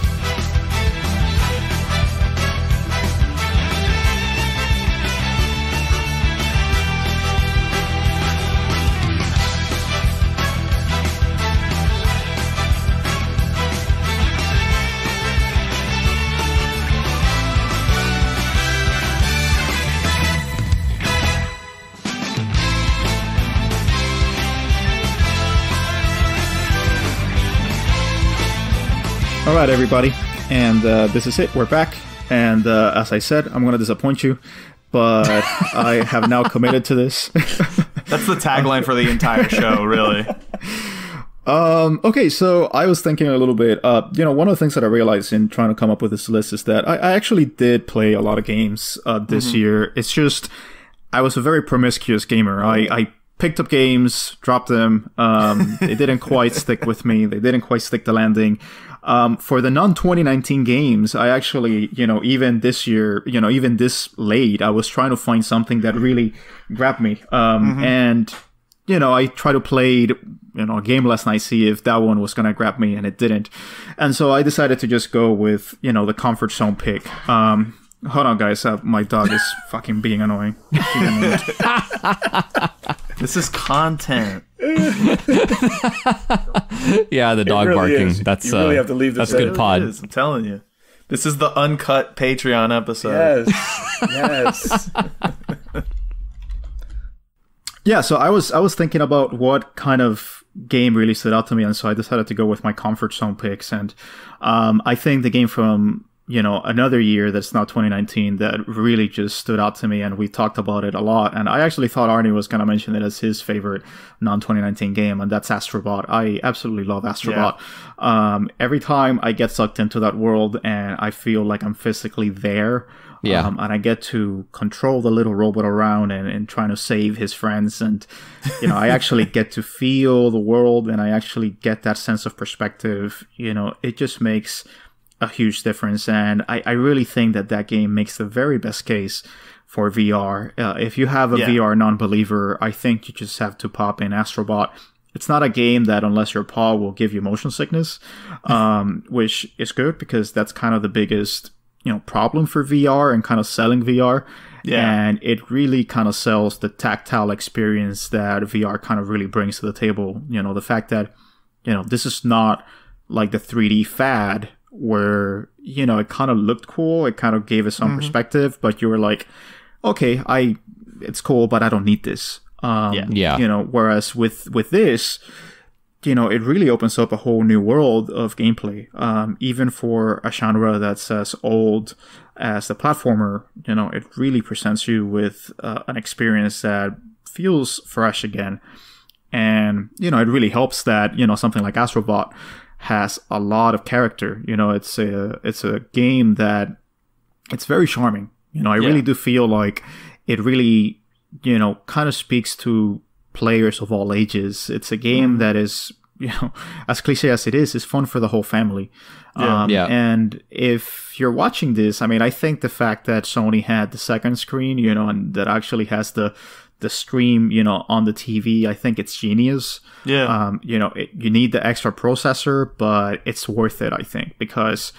All right, everybody, and this is it. We're back, and as I said, I'm going to disappoint you, but I have now committed to this. That's the tagline for the entire show, really. Okay, so I was thinking a little bit. One of the things that I realized in trying to come up with this list is that I actually did play a lot of games this year. It's just I was a very promiscuous gamer. I picked up games, dropped them. They didn't quite stick with me. They didn't quite stick the landing. For the non-2019 games, I actually, even this year, even this late, I was trying to find something that really grabbed me. And, I tried to play, a game last night, see if that one was going to grab me, and it didn't. And so I decided to just go with, the comfort zone pick. Hold on, guys. My dog is fucking being annoying. This is content. Yeah, the dog really barking. Is. That's you really have to leave this. That's good pod. I'm telling you. This is the uncut Patreon episode. Yes. Yeah, so I was thinking about what kind of game really stood out to me, and so I decided to go with my comfort zone picks. And I think the game from another year that's not 2019 that really just stood out to me, and we talked about it a lot. And I actually thought Arnie was going to mention it as his favorite non-2019 game, and that's Astrobot. I absolutely love Astrobot. Yeah. Every time I get sucked into that world and I feel like I'm physically there, and I get to control the little robot around and trying to save his friends, and I actually get to feel the world, and I actually get that sense of perspective. It just makes a huge difference, and I really think that game makes the very best case for VR. If you have a VR non-believer, I think you just have to pop in Astrobot. It's not a game that, unless your paw, will give you motion sickness, which is good because that's kind of the biggest problem for VR and kind of selling VR. And it really kind of sells the tactile experience that VR kind of really brings to the table. The fact that this is not like the 3D fad where it kind of looked cool, it kind of gave us some perspective, but you were like, okay, it's cool, but I don't need this. Whereas with this, it really opens up a whole new world of gameplay. Even for a genre that's as old as the platformer, it really presents you with an experience that feels fresh again. And it really helps that something like Astrobot has a lot of character. It's a game that it's very charming. I really do feel like it really, kind of speaks to players of all ages. It's a game that is, as cliche as it is fun for the whole family. And if you're watching this, I think the fact that Sony had the second screen, and that actually has the stream, on the TV, I think it's genius. You need the extra processor, but it's worth it, I think, because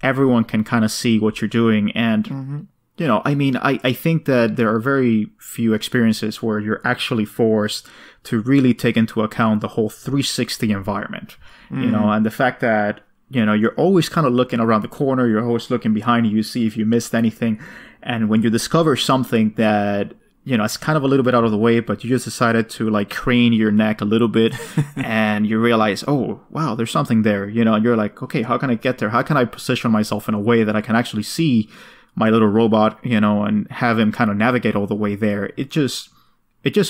everyone can kind of see what you're doing. And, I think that there are very few experiences where you're actually forced to really take into account the whole 360 environment, and the fact that, you're always kind of looking around the corner, you're always looking behind you, see if you missed anything. And when you discover something that, it's kind of a little bit out of the way, but you just decided to like crane your neck a little bit and you realize, oh, wow, there's something there, and you're like, okay, how can I get there? How can I position myself in a way that I can actually see my little robot, and have him kind of navigate all the way there? It just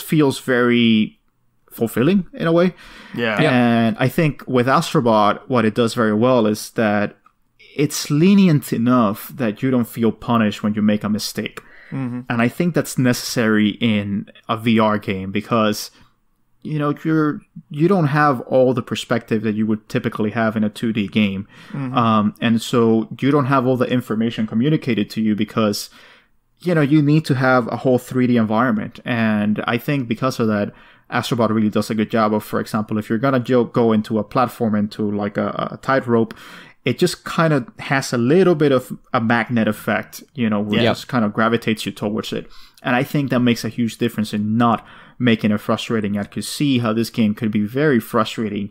feels very fulfilling in a way. And I think with Astrobot, what it does very well is that it's lenient enough that you don't feel punished when you make a mistake. And I think that's necessary in a VR game because, you don't have all the perspective that you would typically have in a 2D game. And so you don't have all the information communicated to you because, you need to have a whole 3D environment. And I think because of that, Astrobot really does a good job of, for example, if you're going to go into a platform, into like a tightrope, it just kind of has a little bit of a magnet effect, where it just kind of gravitates you towards it. And I think that makes a huge difference in not making it frustrating. I could see how this game could be very frustrating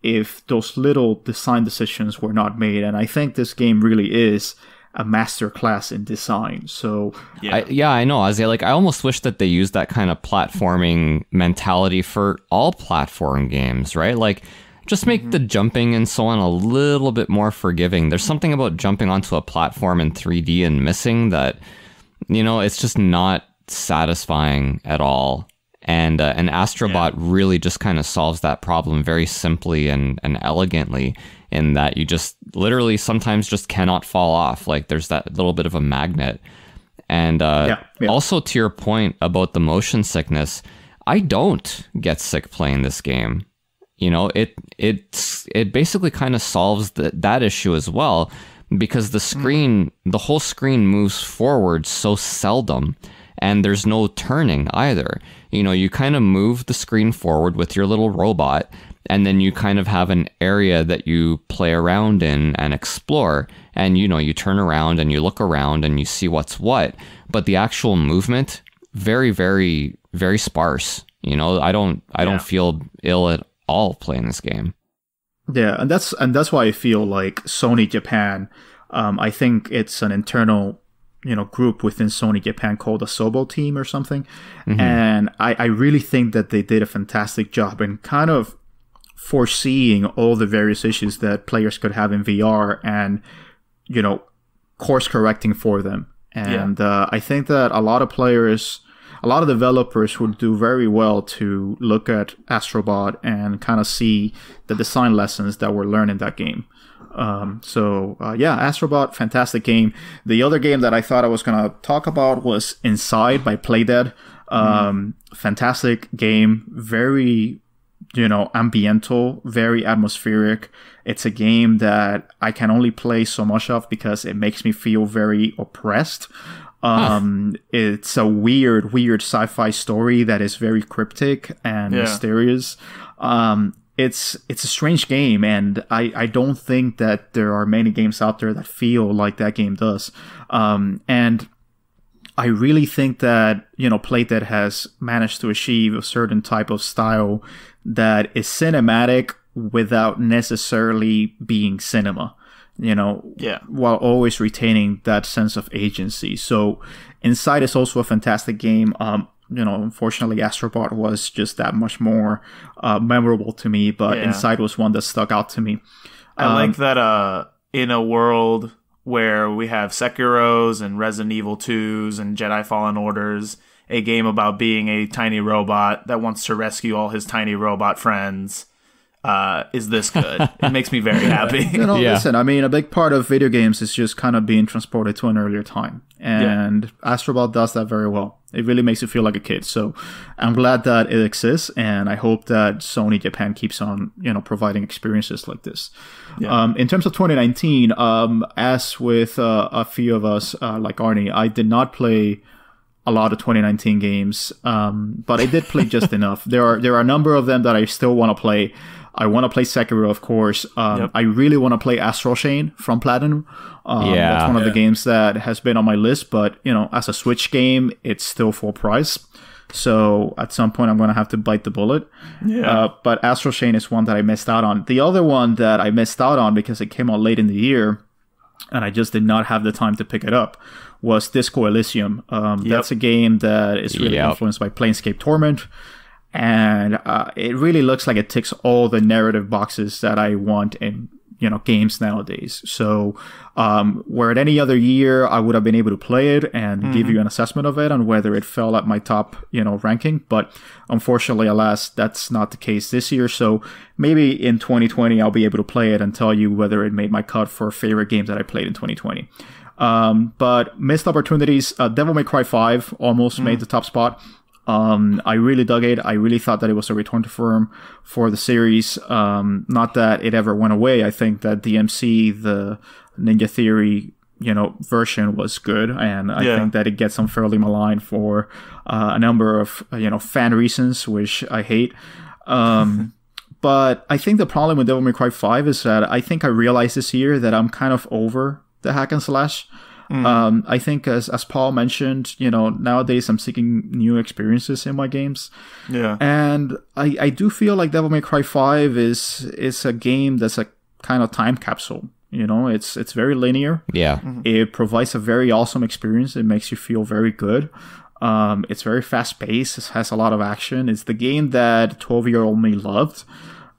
if those little design decisions were not made. And I think this game really is a masterclass in design. So I know, Ozzy. Like, I almost wish that they used that kind of platforming mentality for all platform games, right? Like, just make the jumping and so on a little bit more forgiving. There's something about jumping onto a platform in 3D and missing that, it's just not satisfying at all. And Astrobot really just kind of solves that problem very simply and elegantly, in that you just literally sometimes just cannot fall off. Like, there's that little bit of a magnet. And also, to your point about the motion sickness, I don't get sick playing this game. It basically kind of solves that issue as well, because the whole screen moves forward so seldom, and there's no turning either. You kind of move the screen forward with your little robot, and then you kind of have an area that you play around in and explore, and you turn around and you look around and you see what's what, but the actual movement, very, very, very sparse. I don't feel ill at all playing this game. And that's why I feel like Sony Japan, I think it's an internal group within Sony Japan called a Sobo team or something. And I really think that they did a fantastic job in kind of foreseeing all the various issues that players could have in VR and course correcting for them. And I think that a lot of developers would do very well to look at Astrobot and kind of see the design lessons that were learned in that game. Astrobot, fantastic game. The other game that I thought I was going to talk about was Inside by Playdead. Fantastic game, very, ambiental, very atmospheric. It's a game that I can only play so much of because it makes me feel very oppressed. It's a weird sci-fi story that is very cryptic and mysterious. It's a strange game, and I don't think that there are many games out there that feel like that game does. And I really think that, Playdead has managed to achieve a certain type of style that is cinematic without necessarily being cinema, while always retaining that sense of agency. So Inside is also a fantastic game. Unfortunately, Astrobot was just that much more memorable to me, but Inside was one that stuck out to me. I like that in a world where we have Sekiros and Resident Evil 2s and Jedi Fallen Orders, a game about being a tiny robot that wants to rescue all his tiny robot friends, is this good. It makes me very happy. Listen, I mean, a big part of video games is just kind of being transported to an earlier time. And Astrobot does that very well. It really makes you feel like a kid. So I'm glad that it exists, and I hope that Sony Japan keeps on, providing experiences like this. In terms of 2019, as with a few of us, like Arnie, I did not play a lot of 2019 games, but I did play just enough. There are a number of them that I still want to play. I want to play Sekiro, of course. I really want to play Astral Chain from Platinum. That's one of the games that has been on my list, but, as a Switch game, it's still full price. So at some point, I'm going to have to bite the bullet. But Astral Chain is one that I missed out on. The other one that I missed out on because it came out late in the year, and I just did not have the time to pick it up, was Disco Elysium. That's a game that is really influenced by Planescape Torment. And it really looks like it ticks all the narrative boxes that I want in, games nowadays. So where at any other year, I would have been able to play it and give you an assessment of it on whether it fell at my top, ranking. But unfortunately, alas, that's not the case this year. So maybe in 2020, I'll be able to play it and tell you whether it made my cut for favorite games that I played in 2020. But missed opportunities. Devil May Cry 5 almost made the top spot. I really dug it. I really thought that it was a return to form for the series. Not that it ever went away. I think that DMC, the Ninja Theory, version was good. And I think that it gets unfairly maligned for a number of, fan reasons, which I hate. But I think the problem with Devil May Cry 5 is that I think I realized this year that I'm kind of over the hack and slash. I think as Paul mentioned, nowadays I'm seeking new experiences in my games. And I do feel like Devil May Cry 5 is a game that's a kind of time capsule. It's very linear. It provides a very awesome experience. It makes you feel very good. It's very fast paced. It has a lot of action. It's the game that 12-year-old me loved.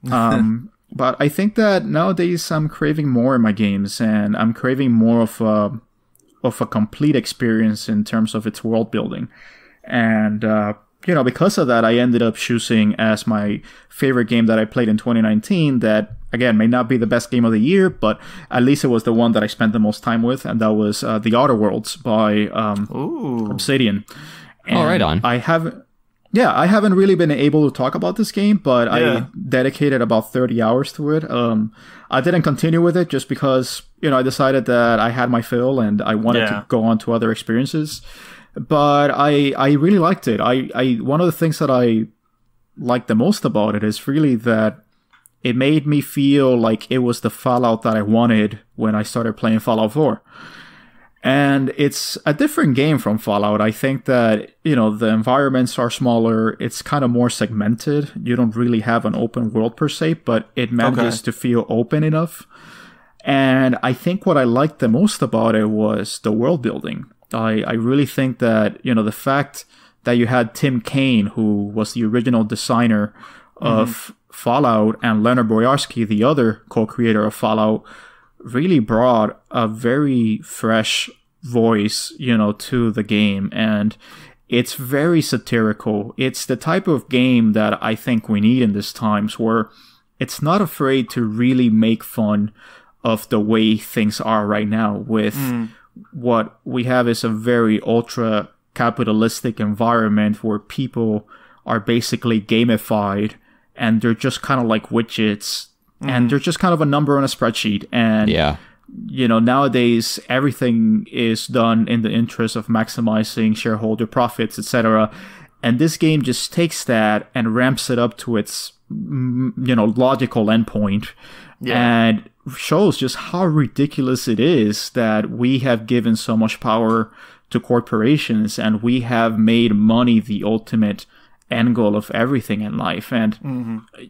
But I think that nowadays I'm craving more in my games, and I'm craving more of a complete experience in terms of its world building. And, because of that, I ended up choosing as my favorite game that I played in 2019 that, again, may not be the best game of the year, but at least it was the one that I spent the most time with, and that was The Outer Worlds by Obsidian. And right on. I haven't really been able to talk about this game, but I dedicated about 30 hours to it. I didn't continue with it just because, I decided that I had my fill and I wanted to go on to other experiences. But I really liked it. One of the things that I liked the most about it is really that it made me feel like it was the Fallout that I wanted when I started playing Fallout 4. And it's a different game from Fallout. I think that, the environments are smaller. It's kind of more segmented. You don't really have an open world per se, but it manages to feel open enough. And I think what I liked the most about it was the world building. I really think that, the fact that you had Tim Kaine, who was the original designer of Fallout, and Leonard Boyarsky, the other co-creator of Fallout, really brought a very fresh voice, to the game, and it's very satirical. It's the type of game that I think we need in these times, where it's not afraid to really make fun of the way things are right now. With what we have is a very ultra capitalistic environment where people are basically gamified, and they're just kind of like widgets, and they're just kind of a number on a spreadsheet. And nowadays everything is done in the interest of maximizing shareholder profits, etc. And this game just takes that and ramps it up to its logical endpoint, and shows just how ridiculous it is that we have given so much power to corporations, and we have made money the ultimate end goal of everything in life. And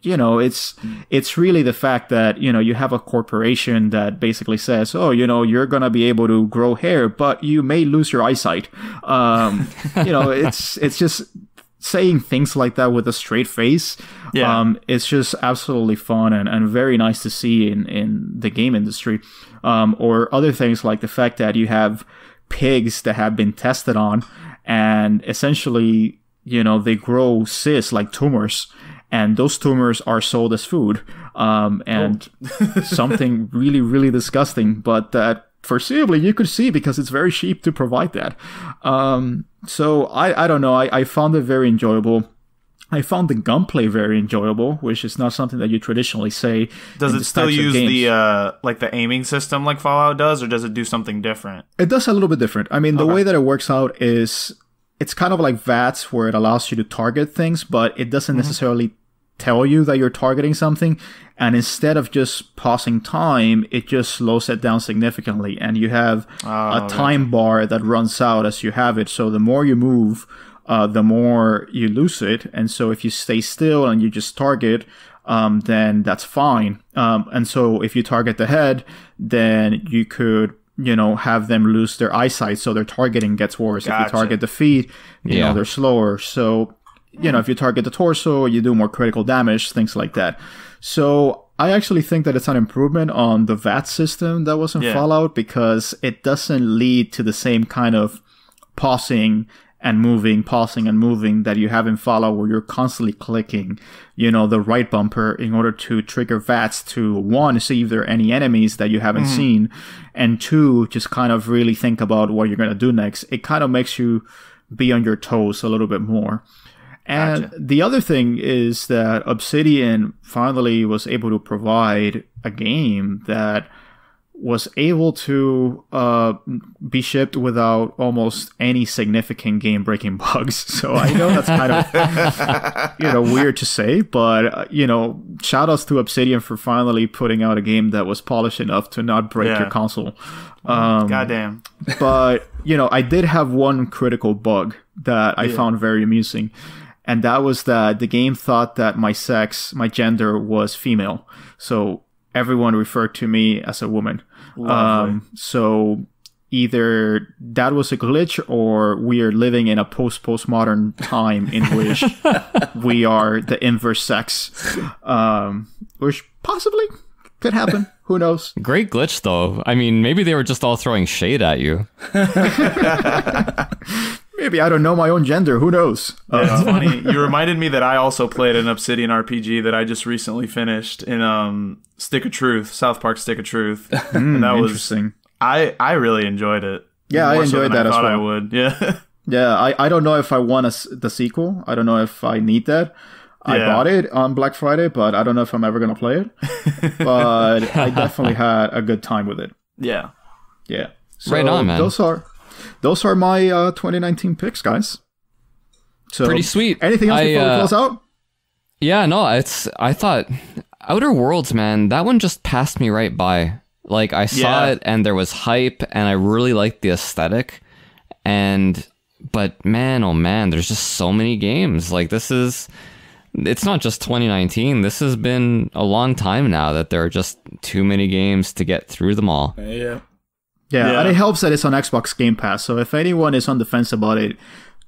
it's really the fact that you have a corporation that basically says, oh, you're gonna be able to grow hair, but you may lose your eyesight. It's just saying things like that with a straight face. It's just absolutely fun and very nice to see in the game industry. Or other things like the fact that you have pigs that have been tested on, and essentially they grow cysts, like tumors, and those tumors are sold as food, and something really, really disgusting, but that foreseeably you could see because it's very cheap to provide that. So I don't know, I found it very enjoyable. I found the gunplay very enjoyable, which is not something that you traditionally say. Does it still use the aiming system like Fallout does, or does it do something different? It does a little bit different. I mean, the way that it works out is it's kind of like VATS, where it allows you to target things, but it doesn't necessarily tell you that you're targeting something. And instead of just pausing time, it just slows it down significantly. And you have a time bar that runs out as you have it. So the more you move, the more you lose it. And so if you stay still and you just target, then that's fine. And so if you target the head, then you could have them lose their eyesight, so their targeting gets worse. Gotcha. If you target the feet, they're slower. So, if you target the torso, you do more critical damage, things like that. So I actually think that it's an improvement on the VAT system that was in Fallout, because it doesn't lead to the same kind of pausing and moving that you have in Fallout, where you're constantly clicking, the right bumper in order to trigger VATS to, one, see if there are any enemies that you haven't seen, and two, just kind of really think about what you're going to do next. It kind of makes you be on your toes a little bit more. And the other thing is that Obsidian finally was able to provide a game that was able to be shipped without almost any significant game-breaking bugs. So I know that's kind of weird to say, but shout outs to Obsidian for finally putting out a game that was polished enough to not break your console. Goddamn. But I did have one critical bug that I found very amusing, and that was that the game thought that my gender was female. So everyone referred to me as a woman. So either that was a glitch, or we are living in a postmodern time in which we are the inverse sex, which possibly could happen. Who knows? Great glitch, though. I mean, maybe they were just all throwing shade at you. Maybe I don't know my own gender. Who knows? It's funny. You reminded me that I also played an Obsidian RPG that I just recently finished in Stick of Truth, South Park Stick of Truth. And that was interesting. I really enjoyed it. Yeah, I enjoyed that as well. I would. Yeah. Yeah, I don't know if I want the sequel. I don't know if I need that. I bought it on Black Friday, but I don't know if I'm ever going to play it. But I definitely had a good time with it. Yeah. Yeah. So right on, man. Those are my 2019 picks, guys. So pretty sweet. Anything else before we close out? Yeah, no, I thought Outer Worlds, man, that one just passed me right by. Like, I saw it and there was hype and I really liked the aesthetic. But man, oh man, there's just so many games. Like, it's not just 2019. This has been a long time now that there are just too many games to get through them all. Yeah, and it helps that it's on Xbox Game Pass. So if anyone is on the fence about it,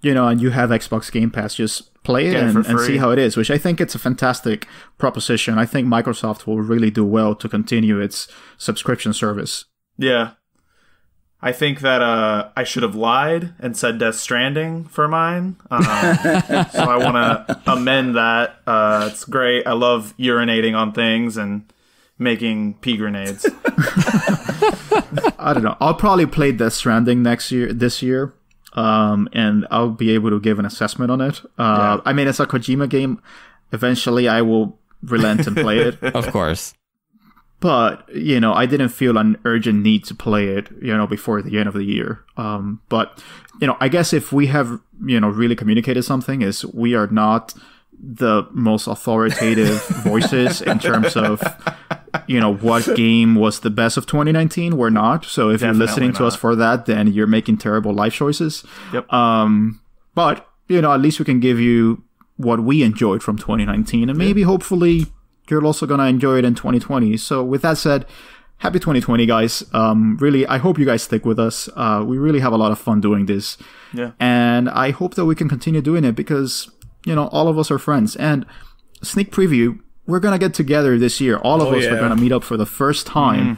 and you have Xbox Game Pass, just play it Get it for and see free. how it is, which I think it's a fantastic proposition. I think Microsoft will really do well to continue its subscription service. Yeah. I think that I should have lied and said Death Stranding for mine. So I want to amend that. It's great. I love urinating on things and making pea grenades. I don't know. I'll probably play Death Stranding this year. And I'll be able to give an assessment on it. I mean, it's a Kojima game. Eventually, I will relent and play it. Of course. But, I didn't feel an urgent need to play it, before the end of the year. But, I guess if we have, really communicated something is we are not the most authoritative voices in terms of, what game was the best of 2019. We're not. So if Definitely you're listening to us for that, then you're making terrible life choices. Yep. But, at least we can give you what we enjoyed from 2019. And maybe, hopefully, you're also going to enjoy it in 2020. So with that said, happy 2020, guys. Really, I hope you guys stick with us. We really have a lot of fun doing this. Yeah. And I hope that we can continue doing it because, all of us are friends. And sneak preview, we're going to get together this year. All of us are going to meet up for the first time.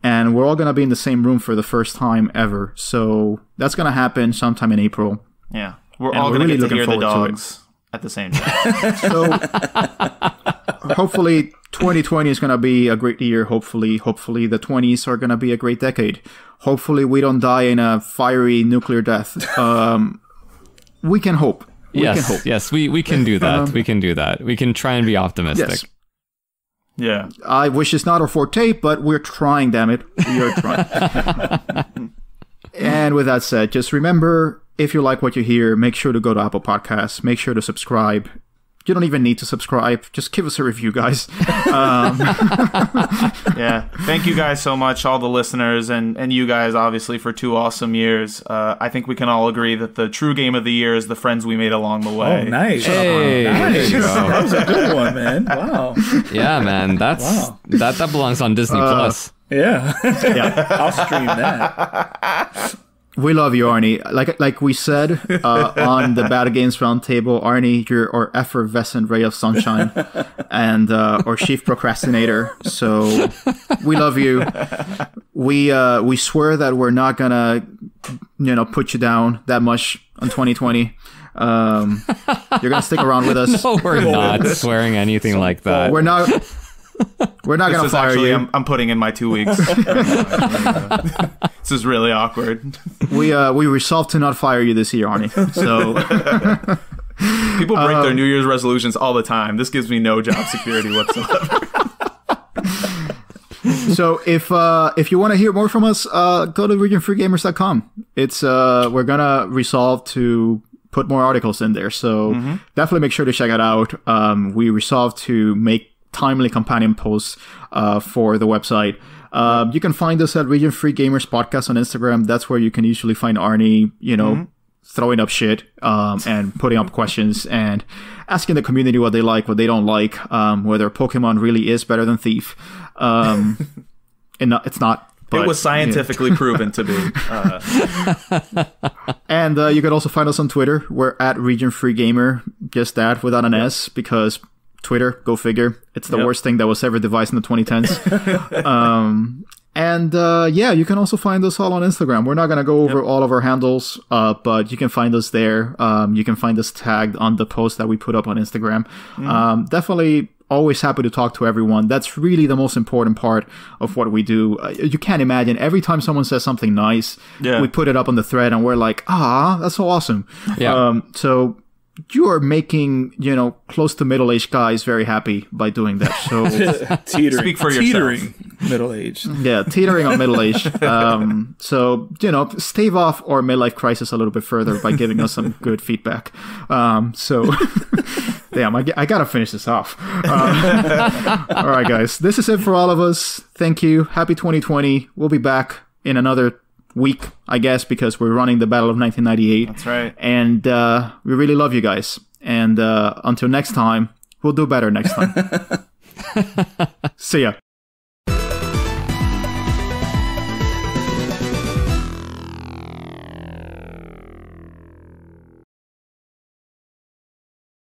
And we're all going to be in the same room for the first time ever. So that's going to happen sometime in April. Yeah. We're And all we're going to really get to hear the looking forward to it. dogs at the same time. So hopefully 2020 is going to be a great year. Hopefully the 20s are going to be a great decade. Hopefully we don't die in a fiery nuclear death. We can hope. We can hope. Yes, we can do that. We can do that. We can try and be optimistic. Yes. Yeah. I wish it's not our forte, but we're trying, damn it. We are trying. And with that said, just remember, if you like what you hear, make sure to go to Apple Podcasts. Make sure to subscribe. You don't even need to subscribe. Just give us a review, guys. Yeah. Thank you guys so much, all the listeners, and you guys, obviously, for 2 awesome years. I think we can all agree that the true game of the year is the friends we made along the way. Oh, nice. Hey, Nice. there you go. That was a good one, man. Wow. Yeah, man, that belongs on Disney Plus. Yeah. I'll stream that. We love you, Arnie. Like we said on the Battle Games Roundtable, Arnie, you're our effervescent ray of sunshine and our chief procrastinator. So we love you. We swear that we're not gonna, put you down that much in 2020. You're gonna stick around with us. No, we're not swearing anything like that. We're not gonna fire you. I'm putting in my 2 weeks. This is really awkward. We resolved to not fire you this year, Arnie. So People break their New Year's resolutions all the time. This gives me no job security whatsoever. So if you want to hear more from us, go to regionfreegamers.com. It's we're gonna resolve to put more articles in there. So definitely make sure to check it out. We resolved to make timely companion posts for the website. You can find us at Region Free Gamers Podcast on Instagram. That's where you can usually find Arnie, throwing up shit and putting up questions and asking the community what they like, what they don't like, whether Pokemon really is better than Thief. And it's not. But, it was scientifically proven to be. And you can also find us on Twitter. We're at Region Free Gamer, just that, without an S, because Twitter, go figure. It's the worst thing that was ever devised in the 2010s. You can also find us all on Instagram. We're not going to go over all of our handles, but you can find us there. You can find us tagged on the post that we put up on Instagram. Definitely always happy to talk to everyone. That's really the most important part of what we do. You can't imagine, every time someone says something nice, we put it up on the thread and we're like, that's so awesome. So you are making, close to middle-aged guys very happy by doing that. So Teetering. Speak for yourself. Teetering middle-aged. yeah, teetering on middle-aged. So, stave off our midlife crisis a little bit further by giving us some good feedback. Damn, I gotta finish this off. All right, guys, this is it for all of us. Thank you. Happy 2020. We'll be back in another week, I guess, because we're running the Battle of 1998. That's right. And we really love you guys. And until next time, we'll do better next time. See ya.